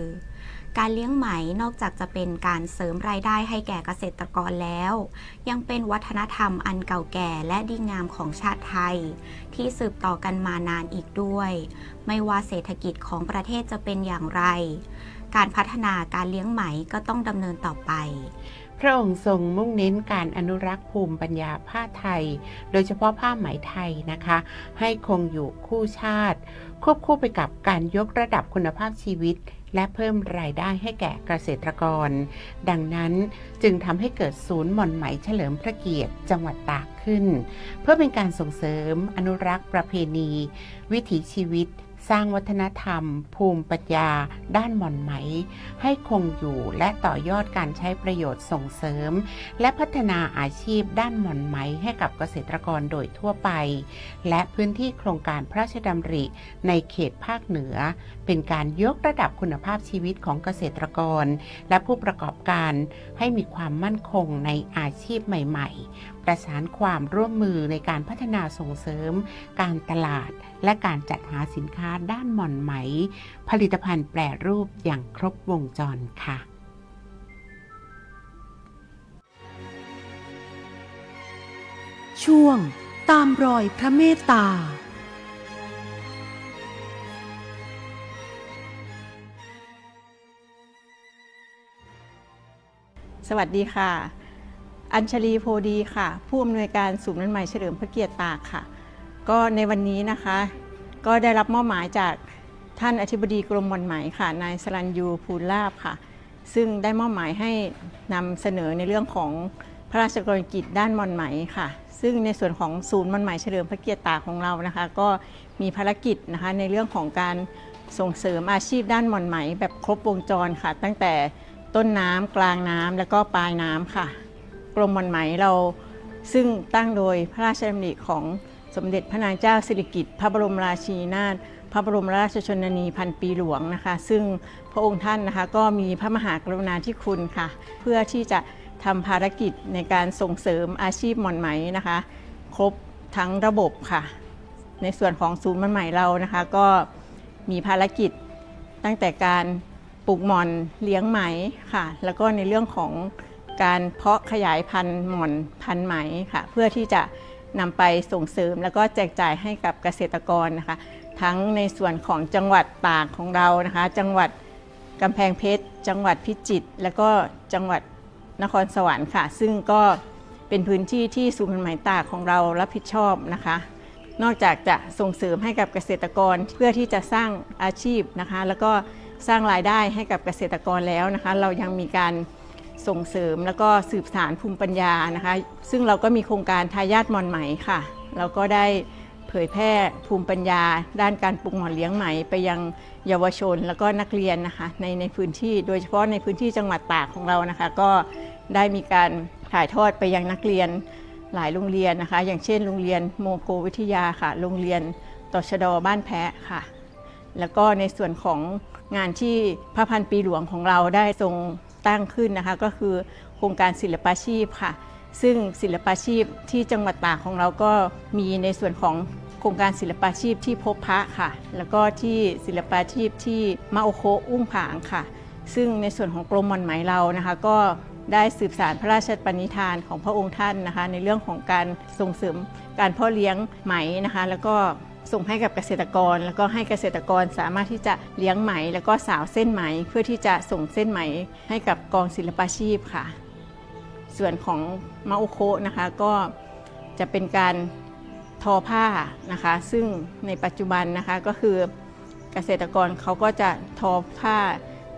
การเลี้ยงไหมนอกจากจะเป็นการเสริมรายได้ให้แก่เกษตรกรแล้วยังเป็นวัฒนธรรมอันเก่าแก่และดีงามของชาติไทยที่สืบต่อกันมานานอีกด้วยไม่ว่าเศรษฐกิจของประเทศจะเป็นอย่างไรการพัฒนาการเลี้ยงไหมก็ต้องดำเนินต่อไปพระองค์ทรงมุ่งเน้นการอนุรักษ์ภูมิปัญญาผ้าไทยโดยเฉพาะผ้าไหมไทยนะคะให้คงอยู่คู่ชาติควบคู่ไปกับการยกระดับคุณภาพชีวิตและเพิ่มรายได้ให้แก่เกษตรกรดังนั้นจึงทำให้เกิดศูนย์หม่อนไหมเฉลิมพระเกียรติจังหวัดตากขึ้นเพื่อเป็นการส่งเสริมอนุรักษ์ประเพณีวิถีชีวิตสร้างวัฒนธรรมภูมิปัญญาด้านหม่อนไหมให้คงอยู่และต่อยอดการใช้ประโยชน์ส่งเสริมและพัฒนาอาชีพด้านหม่อนไหมให้กับเกษตรกรโดยทั่วไปและพื้นที่โครงการพระราชดำริในเขตภาคเหนือเป็นการยกระดับคุณภาพชีวิตของเกษตรกรและผู้ประกอบการให้มีความมั่นคงในอาชีพใหม่ๆประสานความร่วมมือในการพัฒนาส่งเสริมการตลาดและการจัดหาสินค้าด้านหม่อนไหมผลิตภัณฑ์แปรรูปอย่างครบวงจรค่ะช่วงตามรอยพระเมตตาสวัสดีค่ะอัญชลีโพดีค่ะผู้อำนวยการศูนย์หม่อนไหมเฉลิมพระเกียรติตากค่ะก็ในวันนี้นะคะก็ได้รับมอบหมายจากท่านอธิบดีกรมหม่อนไหมค่ะนายสรัญยูภูลาภค่ะซึ่งได้มอบหมายให้นำเสนอในเรื่องของพระราชกรณียกิจด้านหม่อนไหมค่ะซึ่งในส่วนของศูนย์หม่อนไหมเฉลิมพระเกียรติตากของเรานะคะก็มีภารกิจนะคะในเรื่องของการส่งเสริมอาชีพด้านหม่อนไหมแบบครบวงจรค่ะตั้งแต่ต้นน้ำกลางน้ำและก็ปลายน้ำค่ะกรมหม่อนไหมเราซึ่งตั้งโดยพระราชดำริของสมเด็จพระนางเจ้าสิริกิติ์พระบรมราชินีนาถพระบรมราชชนนีพันปีหลวงนะคะซึ่งพระองค์ท่านนะคะก็มีพระมหากรุณาธิคุณค่ะเพื่อที่จะทำภารกิจในการส่งเสริมอาชีพหม่อนไหมนะคะครบทั้งระบบค่ะในส่วนของศูนย์หม่อนไหมเรานะคะก็มีภารกิจตั้งแต่การปลูกหม่อนเลี้ยงไหมค่ะแล้วก็ในเรื่องของการเพาะขยายพันธุ์หม่อนพันธุ์ไหมค่ะเพื่อที่จะนำไปส่งเสริมแล้วก็แจกจ่ายให้กับเกษตรกรนะคะทั้งในส่วนของจังหวัดตากของเรานะคะจังหวัดกำแพงเพชรจังหวัดพิจิตรและก็จังหวัดนครสวรรค์ค่ะซึ่งก็เป็นพื้นที่ที่ศูนย์หม่อนไหมตากของเรารับผิดชอบนะคะนอกจากจะส่งเสริมให้กับเกษตรกรเพื่อที่จะสร้างอาชีพนะคะแล้วก็สร้างรายได้ให้กับเกษตรกรแล้วนะคะเรายังมีการส่งเสริมแล้วก็สืบสานภูมิปัญญานะคะซึ่งเราก็มีโครงการทายาทหม่อนไหมค่ะเราก็ได้เผยแพร่ภูมิปัญญาด้านการปลูกหม่อนเลี้ยงไหมไปยังเยาวชนแล้วก็นักเรียนนะคะในพื้นที่โดยเฉพาะในพื้นที่จังหวัดตากของเรานะคะก็ได้มีการถ่ายทอดไปยังนักเรียนหลายโรงเรียนนะคะอย่างเช่นโรงเรียนโมโกวิทยาค่ะโรงเรียนตชด.บ้านแพะค่ะแล้วก็ในส่วนของงานที่พระพันปีหลวงของเราได้ทรงตั้งขึ้นนะคะก็คือโครงการศิลปาชีพค่ะซึ่งศิลปาชีพที่จังหวัดตากของเราก็มีในส่วนของโครงการศิลปาชีพที่พบพระค่ะแล้วก็ที่ศิลปาชีพที่มะโอโคอุ้งผางค่ะซึ่งในส่วนของกรมหม่อนไหมเรานะคะก็ได้สืบสานพระราชปณิธานของพระองค์ท่านนะคะในเรื่องของการส่งเสริมการเพาะเลี้ยงไหมนะคะแล้วก็ส่งให้กับเกษตรกรแล้วก็ให้เกษตรกรสามารถที่จะเลี้ยงไหมแล้วก็สาวเส้นไหมเพื่อที่จะส่งเส้นไหมให้กับกองศิลปาชีพค่ะส่วนของมะโอโคะนะคะก็จะเป็นการทอผ้านะคะซึ่งในปัจจุบันนะคะก็คือเกษตรกรเขาก็จะทอผ้า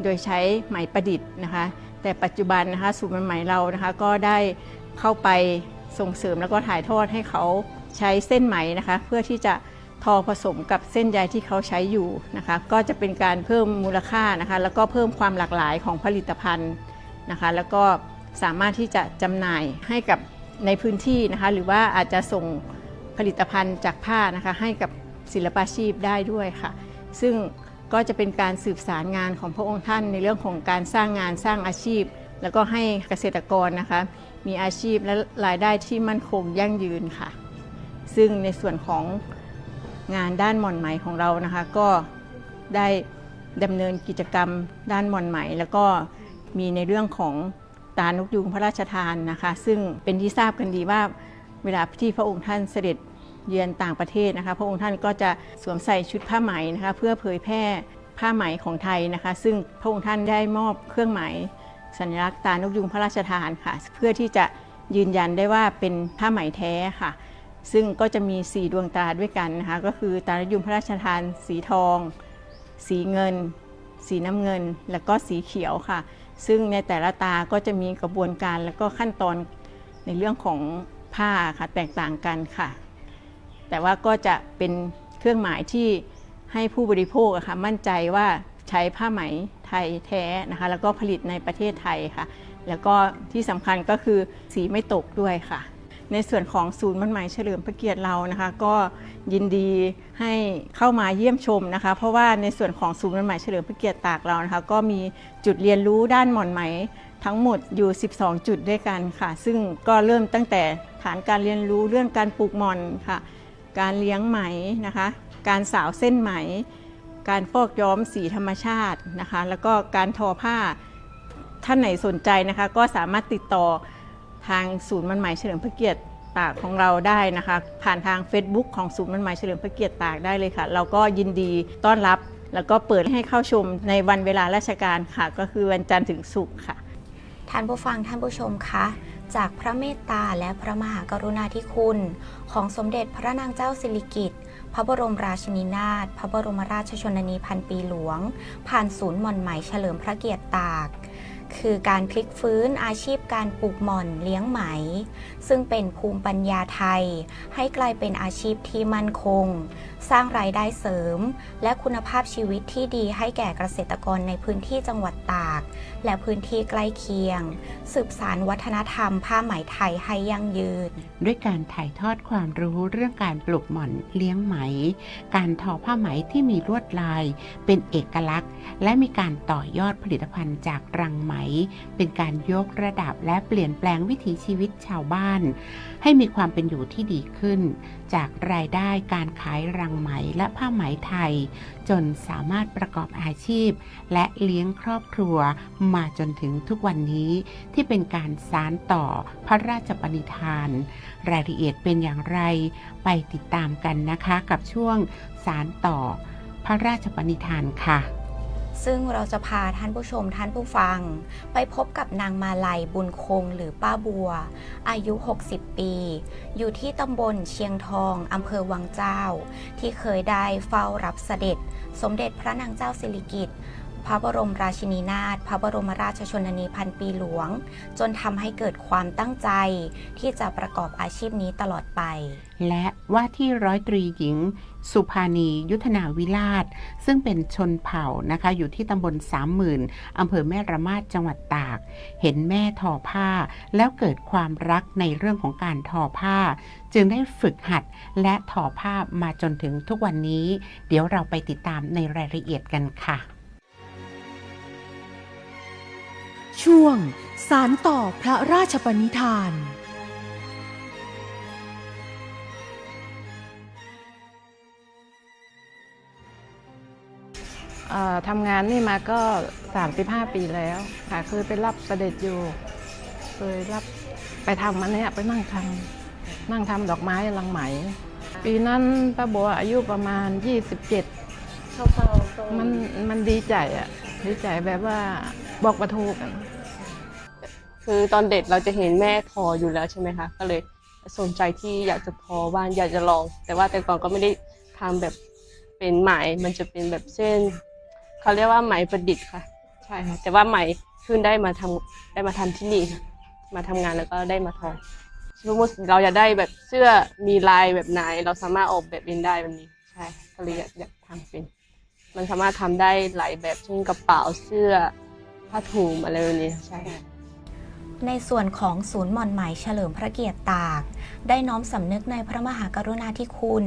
โดยใช้ไหมประดิษฐ์นะคะแต่ปัจจุบันนะคะศูนย์หม่อนไหมเรานะคะก็ได้เข้าไปส่งเสริมแล้วก็ถ่ายทอดให้เขาใช้เส้นไหมนะคะเพื่อที่จะทอผสมกับเส้นใยที่เขาใช้อยู่นะคะก็จะเป็นการเพิ่มมูลค่านะคะแล้วก็เพิ่มความหลากหลายของผลิตภัณฑ์นะคะแล้วก็สามารถที่จะจำหน่ายให้กับในพื้นที่นะคะหรือว่าอาจจะส่งผ ลิตภัณฑ์จากผ้านะคะให้กับศิลปาชีพได้ด้วยค่ะ ซึ่งก็จะเป็นการสืบสารงานของพระองค์ท่านในเรื่องของการสร้างงานสร้างอาชีพ แล้วก็ให้เกษตรกรนะคะมีอาชีพและรายได้ที่มั่นคงยั่งยืนค่ะ ซึ่งในส่วนของงานด้านหม่อนไหมของเรานะคะก็ได้ดำเนินกิจกรรมด้านหม่อนไหมแล้วก็มีในเรื่องของตานกยูงพระราชทานนะคะซึ่งเป็นที่ทราบกันดีว่าเวลาที่พระองค์ท่านเสด็จเยือนต่างประเทศนะคะพระองค์ท่านก็จะสวมใส่ชุดผ้าไหมนะคะเพื่อเผยแพร่ผ้าไหมของไทยนะคะซึ่งพระองค์ท่านได้มอบเครื่องหมายสัญลักษณ์ตานกยูงพระราชทานค่ะเพื่อที่จะยืนยันได้ว่าเป็นผ้าไหมแท้ค่ะซึ่งก็จะมี4ดวงตาด้วยกันนะคะก็คือตานกยูงพระราชทานสีทองสีเงินสีน้ำเงินแล้วก็สีเขียวค่ะซึ่งในแต่ละตาก็จะมีกระบวนการแล้วก็ขั้นตอนในเรื่องของผ้าค่ะแตกต่างกันค่ะแต่ว่าก็จะเป็นเครื่องหมายที่ให้ผู้บริโภคค่ะมั่นใจว่าใช้ผ้าไหมไทยแท้นะคะแล้วก็ผลิตในประเทศไทยค่ะแล้วก็ที่สำคัญก็คือสีไม่ตกด้วยค่ะในส่วนของศูนย์มั่นไหมเฉลิมพระเกียรติเรานะคะก็ยินดีให้เข้ามาเยี่ยมชมนะคะเพราะว่าในส่วนของศูนย์มั่นไหมเฉลิมพระเกียรติตากเรานะคะก็มีจุดเรียนรู้ด้านหม่อนไหมทั้งหมดอยู่12จุดด้วยกันค่ะซึ่งก็เริ่มตั้งแต่ฐานการเรียนรู้เรื่องการปลูกหม่อนค่ะการเลี้ยงไหมนะคะการสาวเส้นไหมการฟอกย้อมสีธรรมชาตินะคะแล้วก็การทอผ้าท่านไหนสนใจนะคะก็สามารถติดต่อทางศูนย์มั่นไหมเฉลิมพระเกียรติตากของเราได้นะคะผ่านทาง Facebook ของศูนย์มั่นไหมเฉลิมพระเกียรติตากได้เลยค่ะเราก็ยินดีต้อนรับแล้วก็เปิดให้เข้าชมในวันเวลาราชการค่ะก็คือวันจันทร์ถึงศุกร์ค่ะท่านผู้ฟังท่านผู้ชมคะจากพระเมตตาและพระมหากรุณาธิคุณของสมเด็จพระนางเจ้าสิริกิติ์พระบรมราชินีนาถพระบรมราชชนนีพันปีหลวงผ่านศูนย์หม่อนไหมเฉลิมพระเกียรติตากคือการพลิกฟื้นอาชีพการปลูกหม่อนเลี้ยงไหมซึ่งเป็นภูมิปัญญาไทยให้กลายเป็นอาชีพที่มั่นคงสร้างรายได้เสริมและคุณภาพชีวิตที่ดีให้แก่เกษตรกรในพื้นที่จังหวัดตากและพื้นที่ใกล้เคียงสืบสานวัฒนธรรมผ้าไหมไทยให้ยั่งยืนด้วยการถ่ายทอดความรู้เรื่องการปลูกหม่อนเลี้ยงไหมการทอผ้าไหมที่มีลวดลายเป็นเอกลักษณ์และมีการต่อยอดผลิตภัณฑ์จากรังไหมเป็นการยกระดับและเปลี่ยนแปลงวิถีชีวิตชาวบ้านให้มีความเป็นอยู่ที่ดีขึ้นจากรายได้การขายรังไหมและผ้าไหมไทยจนสามารถประกอบอาชีพและเลี้ยงครอบครัวมาจนถึงทุกวันนี้ที่เป็นการสานต่อพระราชปณิธานรายละเอียดเป็นอย่างไรไปติดตามกันนะคะกับช่วงสานต่อพระราชปณิธานค่ะซึ่งเราจะพาท่านผู้ชมท่านผู้ฟังไปพบกับนางมาลัยบุญคงหรือป้าบัวอายุ60ปีอยู่ที่ตำบลเชียงทองอำเภอวังเจ้าที่เคยได้เฝ้ารับเสด็จสมเด็จพระนางเจ้าสิริกิติ์พระบรมราชินีนาถพระบรมราชชนนีพันปีหลวงจนทำให้เกิดความตั้งใจที่จะประกอบอาชีพนี้ตลอดไปและว่าที่ร้อยตรีหญิงสุภานียุทธนาวิราชซึ่งเป็นชนเผ่านะคะอยู่ที่ตำบล30,000อำเภอแม่ระมาดจังหวัดตากเห็นแม่ทอผ้าแล้วเกิดความรักในเรื่องของการทอผ้าจึงได้ฝึกหัดและทอผ้ามาจนถึงทุกวันนี้เดี๋ยวเราไปติดตามในรายละเอียดกันค่ะช่วงสานต่อพระราชปณิธานทำงานนี่มาก็35ปีแล้วค่ะเคยไปรับเสด็จอยู่เคยรับไปทำมันเนี่ยไปนั่งทำดอกไม้รังไหมปีนั้นป้าบัวอายุประมาณ27มันดีใจอ่ะดีใจแบบว่าบอกประทูกันคือตอนเด็กเราจะเห็นแม่ทออยู่แล้วใช่ไหมคะก็เลยสนใจที่อยากจะทอบ้างอยากจะลองแต่ว่าแต่ก่อนก็ไม่ได้ทำแบบเป็นไหมมันจะเป็นแบบเส้นเขาเรียกว่าไหมประดิษฐ์ค่ะใช่ค่ะแต่ว่าไหมขึ้นได้มาทำที่นี่มาทำงานแล้วก็ได้มาทอสมมติเราอยากได้แบบเสื้อมีลายแบบไหนเราสามารถออกแบบเองได้แบบนี้ใช่ก็เลยอยากทำเป็นมันสามารถทำได้หลายแบบเช่นกระเป๋าเสื้อผ้าถุงอะไรแบบนี้ใช่ ในส่วนของศูนย์หม่อนไหมเฉลิมพระเกียรติตากได้น้อมสำนึกในพระมหากรุณาธิคุณ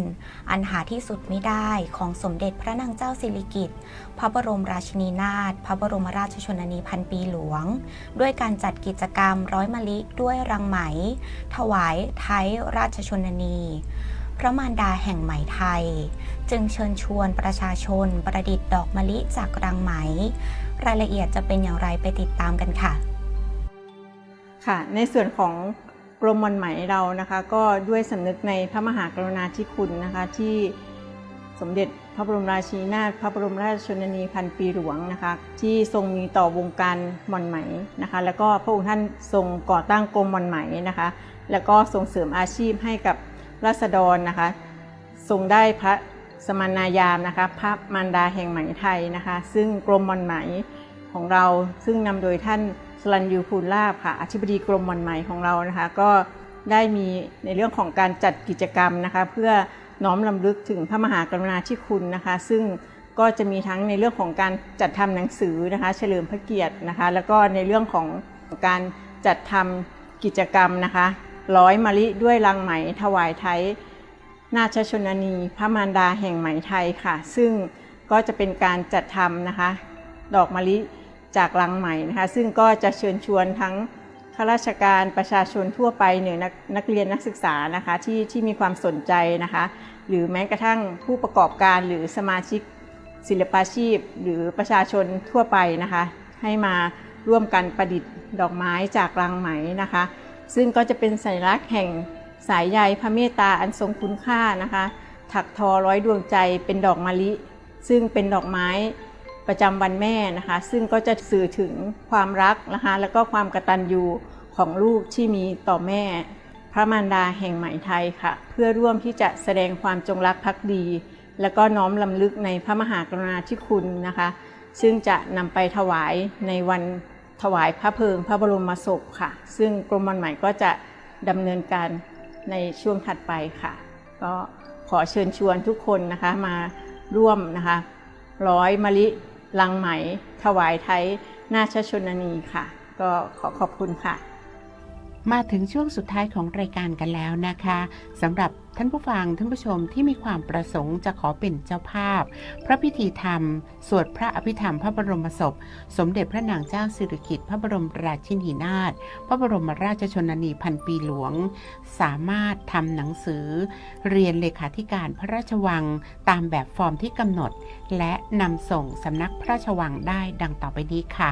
อันหาที่สุดมิได้ของสมเด็จพระนางเจ้าสิริกิติ์พระบรมราชินีนาถพระบรมราชชนนีพันปีหลวงด้วยการจัดกิจกรรมร้อยมะลิด้วยรังไหมถวายไทยราชชนนีพระมารดาแห่งไหมไทยจึงเชิญชวนประชาชนประดิษฐ์ดอกมะลิจากรังไหมรายละเอียดจะเป็นอย่างไรไปติดตามกันค่ะค่ะในส่วนของกรมหม่อนไหมเรานะคะก็ด้วยสำนึกในพระมหากรุณาธิคุณนะคะที่สมเด็จพระบรมราชินีนาถพระบรมราชชนนีพันปีหลวงนะคะที่ทรงมีต่อวงการหม่อนไหมนะคะแล้วก็พระองค์ท่านทรงก่อตั้งกรมหม่อนไหมนะคะแล้วก็ส่งเสริมอาชีพให้กับราษฎรนะคะทรงได้พระสมณายามนะคะพระมารดาแห่งไหมไทยนะคะซึ่งกรมหม่อนไหมของเราซึ่งนำโดยท่านสรัญยูภูลลาภค่ะอธิบดีกรมหม่อนไหมของเรานะคะก็ได้มีในเรื่องของการจัดกิจกรรมนะคะเพื่อน้อมรำลึกถึงพระมหากรุณาธิคุณนะคะซึ่งก็จะมีทั้งในเรื่องของการจัดทำหนังสือนะคะเฉลิมพระเกียรตินะคะแล้วก็ในเรื่องของการจัดทำกิจกรรมนะคะร้อยมะลิด้วยรังไหมถวายไทยราชชนนีพระมารดาแห่งไหมไทยค่ะซึ่งก็จะเป็นการจัดทำนะคะดอกมะลิจากรังไหมนะคะซึ่งก็จะเชิญชวนทั้งข้าราชการประชาชนทั่วไปเนี่ยนักเรียนนักศึกษานะคะที่มีความสนใจนะคะหรือแม้กระทั่งผู้ประกอบการหรือสมาชิกศิลปาชีพหรือประชาชนทั่วไปนะคะให้มาร่วมกันประดิษฐ์ดอกไม้จากรังไหมนะคะซึ่งก็จะเป็นสัญลักษณ์แห่งสายใยพระเมตตาอันทรงคุณค่านะคะถักทอร้อยดวงใจเป็นดอกมะลิซึ่งเป็นดอกไม้ประจำวันแม่นะคะซึ่งก็จะสื่อถึงความรักนะคะแล้วก็ความกตัญญูของลูกที่มีต่อแม่พระมารดาแห่งไหมไทยค่ะเพื่อร่วมที่จะแสดงความจงรักภักดีแล้วก็น้อมรำลึกในพระมหากรุณาธิคุณนะคะซึ่งจะนำไปถวายในวันถวายพระเพลิงพระบรมศพค่ะซึ่งกรมหม่อนไหมก็จะดำเนินการในช่วงถัดไปค่ะก็ขอเชิญชวนทุกคนนะคะมาร่วมนะคะร้อยมะลิรังไหมถวายไทยราชชนนีค่ะก็ขอบคุณค่ะมาถึงช่วงสุดท้ายของรายการกันแล้วนะคะสำหรับท่านผู้ฟังท่านผู้ชมที่มีความประสงค์จะขอเป็นเจ้าภาพพระพิธีธรรมสวดพระอภิธรรมพระบรมศพสมเด็จพระนางเจ้าสิริกิติ์พระบรมราชินีนาถพระบรมราชชนนีพันปีหลวงสามารถทำหนังสือเรียนเลขาธิการพระราชวังตามแบบฟอร์มที่กำหนดและนำส่งสำนักพระราชวังได้ดังต่อไปนี้ค่ะ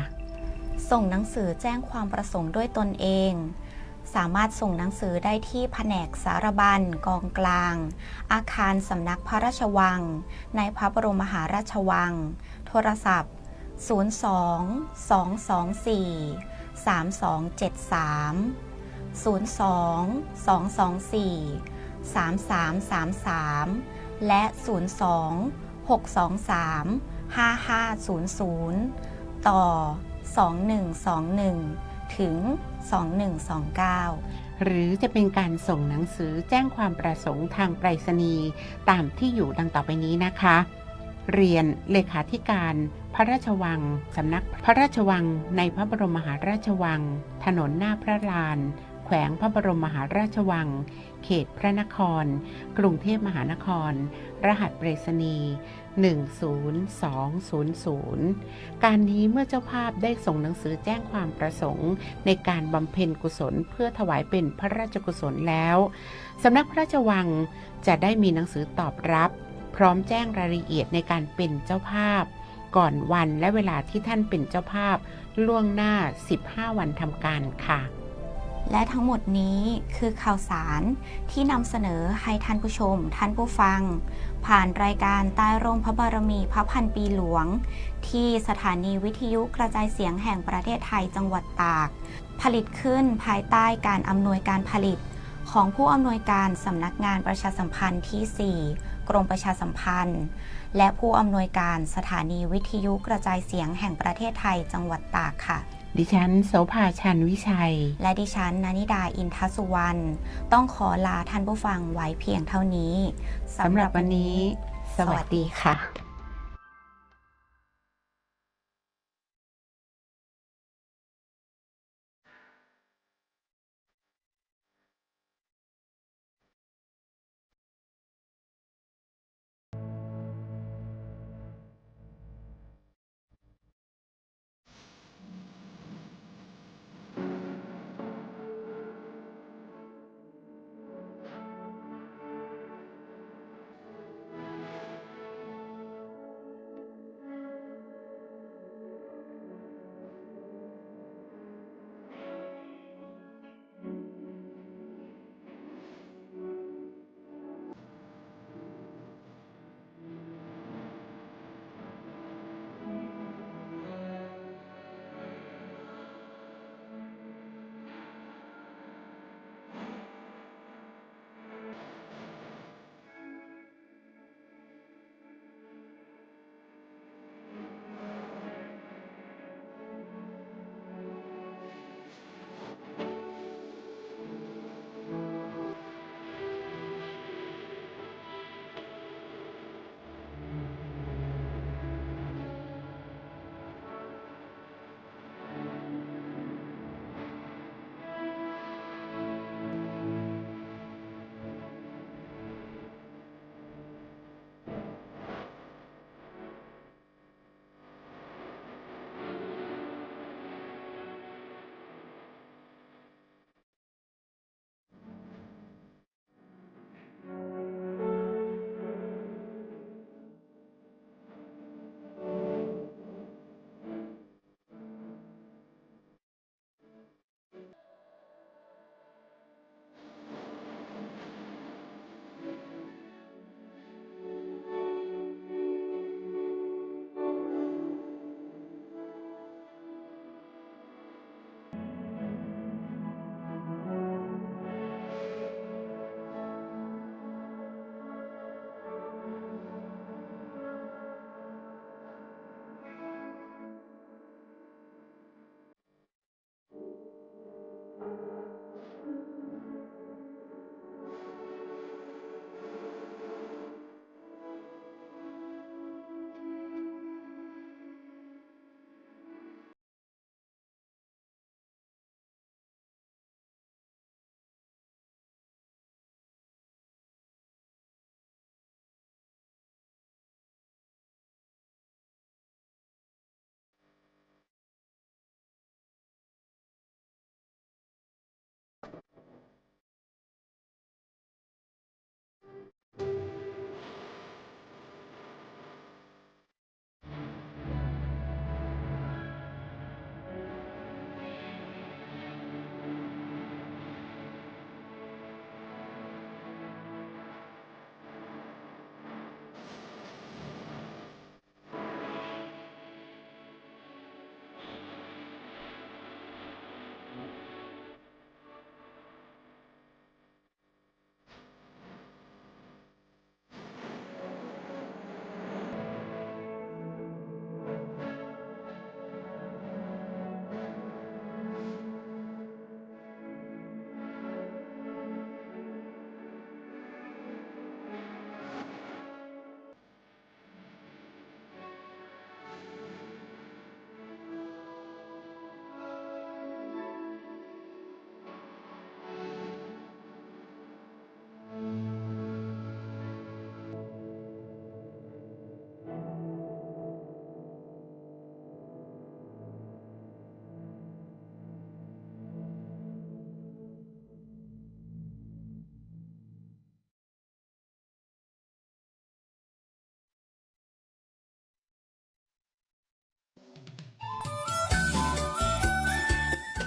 ส่งหนังสือแจ้งความประสงค์ด้วยตนเองสามารถส่งหนังสือได้ที่แผนกสารบัญกองกลางอาคารสำนักพระราชวังในพระบรมมหาราชวังโทรศัพท์02-224-3333 และ 02-623-5500 ต่อ 2121 ถึง 2129 หรือจะเป็นการส่งหนังสือแจ้งความประสงค์ทางไปรษณีย์ตามที่อยู่ดังต่อไปนี้นะคะเรียนเลขาธิการพระราชวังสำนักพระราชวังในพระบรมมหาราชวังถนนหน้าพระลานแขวงพระบรมมหาราชวังเขตพระนครกรุงเทพมหานครรหัสไปรษณีย์10200การนี้เมื่อเจ้าภาพได้ส่งหนังสือแจ้งความประสงค์ในการบำเพ็ญกุศลเพื่อถวายเป็นพระราชกุศลแล้วสำนักพระราชวังจะได้มีหนังสือตอบรับพร้อมแจ้งรายละเอียดในการเป็นเจ้าภาพก่อนวันและเวลาที่ท่านเป็นเจ้าภาพล่วงหน้า15วันทำการค่ะและทั้งหมดนี้คือข่าวสารที่นำเสนอให้ท่านผู้ชมท่านผู้ฟังผ่านรายการใต้ร่มพระบารมีพระพันปีหลวงที่สถานีวิทยุกระจายเสียงแห่งประเทศไทยจังหวัดตากผลิตขึ้นภายใต้การอำนวยการผลิตของผู้อำนวยการสำนักงานประชาสัมพันธ์ที่ 4 กรมประชาสัมพันธ์และผู้อำนวยการสถานีวิทยุกระจายเสียงแห่งประเทศไทยจังหวัดตากค่ะดิฉันโสภาชันวิชัยและดิฉันณนิดาอินทสุวรรณต้องขอลาท่านผู้ฟังไว้เพียงเท่านี้สำหรับวันนี้สวัสดีค่ะ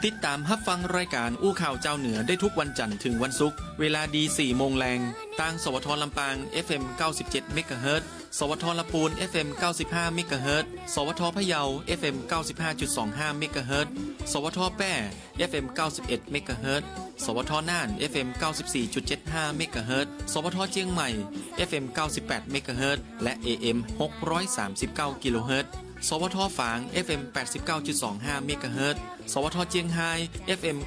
ติดตามรับฟังรายการอู้ข่าวเจ้าเหนือได้ทุกวันจันทร์ถึงวันศุกร์เวลาดี 4 โมงแรงทางสวทลำปาง FM 97 เมกะเฮิรตซ์สวทลำพูน FM 95 เมกะเฮิรตซ์สวทพะเยา FM 95.25 เมกะเฮิรตซ์สวทแป้ FM 91 เมกะเฮิรตซ์สวทน่าน FM 94.75 เมกะเฮิรตซ์สวทเชียงใหม่ FM 98 เมกะเฮิรตซ์และ AM 639 กิโลเฮิรตซ์สวทฝาง FM 89.25 เมกะเฮิรตซ์สวทเจียงไฮ้ FM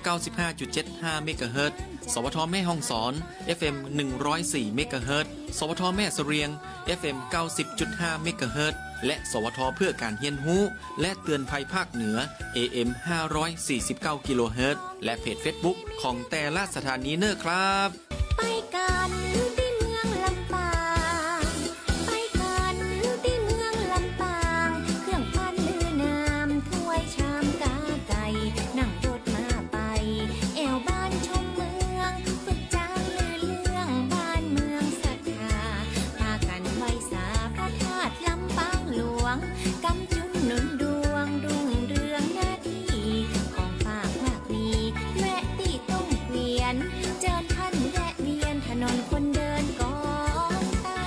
95.75 เมกะเฮิรตซ์สวทแม่ฮ่องสอน FM 104 เมกะเฮิรตซ์สวทแม่เสรียง FM 90.5 เมกะเฮิรตซ์และสวทเพื่อการเรียนรู้และเตือนภัยภาคเหนือ AM 549 กิโลเฮิรตซ์และเพจ Facebook ของแต่ละสถานีเนอร์ครับ ไปกันที่เมืองลำปางไปกันที่เมืองลำปางเครื่องปั้นลือน้ำถ้วยชามกาไก่นั่งรถมาไปแอวบ้านชมเมืองฝึกจางลือเรื่องบ้านเมืองศรัทธาพากันไหว้สาพระธาตุลำปางหลวงกำจุนหนุนดวงรุ่งเรืองหน้าที่ของฝากมากมีแวะตีต้มเกวียนเจิญท่านแวะเวียนถนนคนเดินกองตา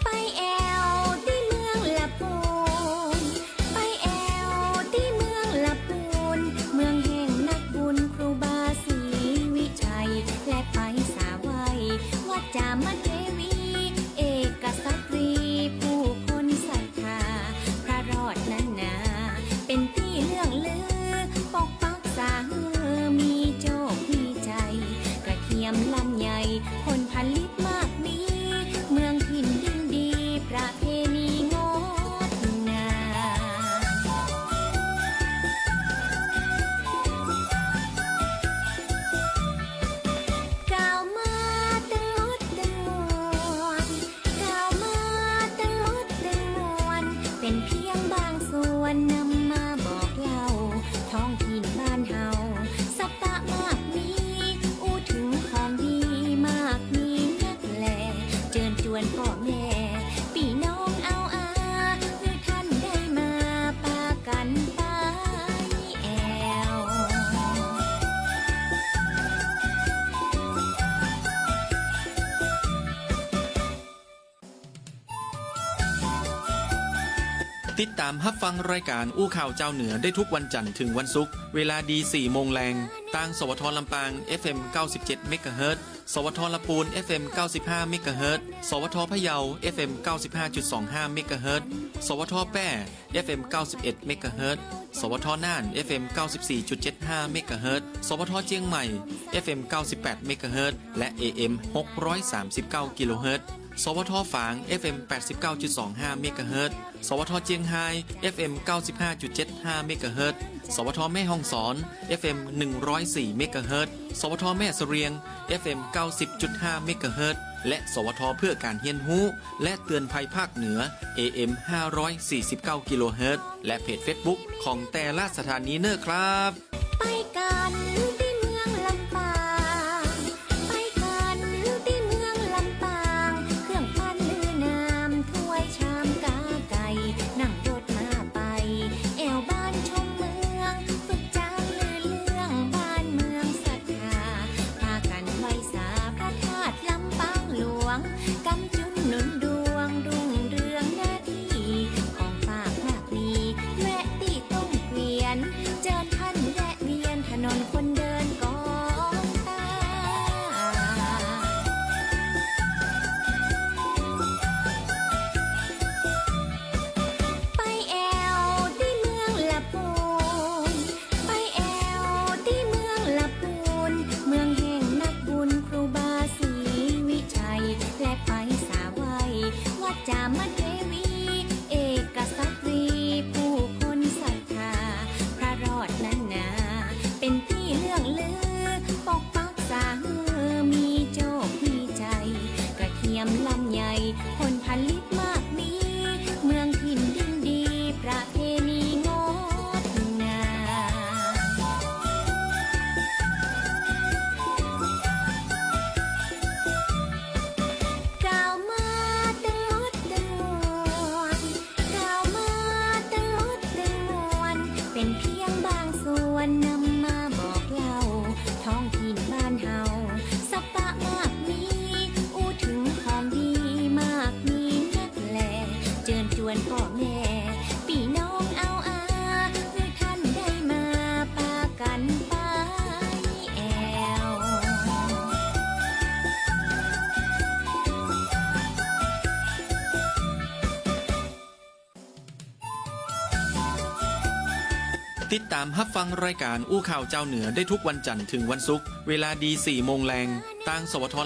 ไปแอวที่เมืองละปูนไปแอวที่เมืองละปูนเมืองแห่งนักบุญครูบาศรีวิชัยและไปสาวัยวัดจามเทวีเอกสัตรีผู้คนศรัทธาพระรอดนั้นนาเป็นที่เรื่องลือปกปักษามีโชคมีใจกระเทียมลำใหญ่ผลผลิตมากมีเมืองถิ่นดินดีประเพณีงดงามก้าวมาตั้งมดตั้งมวลก้าวมาตั้งมดตั้งมวลเป็นเพียงบางส่วนนำมาบอกเล่าท้องถิ่นบ้านเฮาสัปตะมากมีอู้ถึงของดีมากมีนักแลเจิญจวนพ่อแม่พี่น้องเอาอาหรือท่านได้มาปากันไปแอว ติดตามรับฟังรายการอู้ข่าวเจ้าเหนือได้ทุกวันจันทร์ถึงวันศุกร์เวลาดี 4 โมงแรงทางสวทลำปาง FM 97 เมกะเฮิรตซ์สวทลำพูน FM 95 เมกะเฮิรตซ์สวทพะเยา FM 95.25 เมกะเฮิรตซ์สวทแป้ FM 91 เมกะเฮิรตซ์สวทน่าน FM 94.75 เมกะเฮิรตซ์สวทเชียงใหม่ FM 98 เมกะเฮิรตซ์และ AM 639 กิโลเฮิรตซ์สวทฝาง FM 89.25 เมกะเฮิรตซ์สวทเจียงไฮ้ FM 95.75 เมกะเฮิรตซ์สวทแม่ฮ่องสอน FM 104 เมกะเฮิรตซ์สวทแม่เสรียง FM 90.5 เมกะเฮิรตซ์และสวทเพื่อการเรียนรู้และเตือนภัยภาคเหนือ AM 549 กิโลเฮิรตซ์และเพจ Facebook ของแต่ละสถานีเนอร์ครับ ไปกันที่เมืองลำปางไปกันที่เมืองลำปางเครื่องปั้นลือน้ำถ้วยชามกาไก่นั่งรถมาไปแอวบ้านชมเมืองฝึกจางลือเรื่องบ้านเมืองศรัทธาพากันไหว้สาพระธาตุลำปางหลวงกำจุนหนุนดวงรุ่งเรืองหน้าที่ของฝากมากมีแวะตีต้มเกวียนเจิญท่านแวะเวียนถนนคนเดินกองตาไปแอวที่เมืองละปูนไปแอวที่เมืองละปูนเมืองแห่งนักบุญครูบาศรีวิชัยและไปสาวัยวัดจามเทวีเอกสัตรีผู้คนศรัทธาพระรอดนั้นนาเป็นที่เรื่องลือปกปักษามีโชคมีใจกระเทียมลำใหญ่ผลผลิตมากมีเมืองถิ่นดินดีประเพณีงดงามก้าวมาตั้งมดตั้ง ติดตามรับฟังรายการอู้ข่าวเจ้าเหนือได้ทุกวันจันทร์ถึงวันศุกร์เวลาดี4 โมงแรงทางสวทล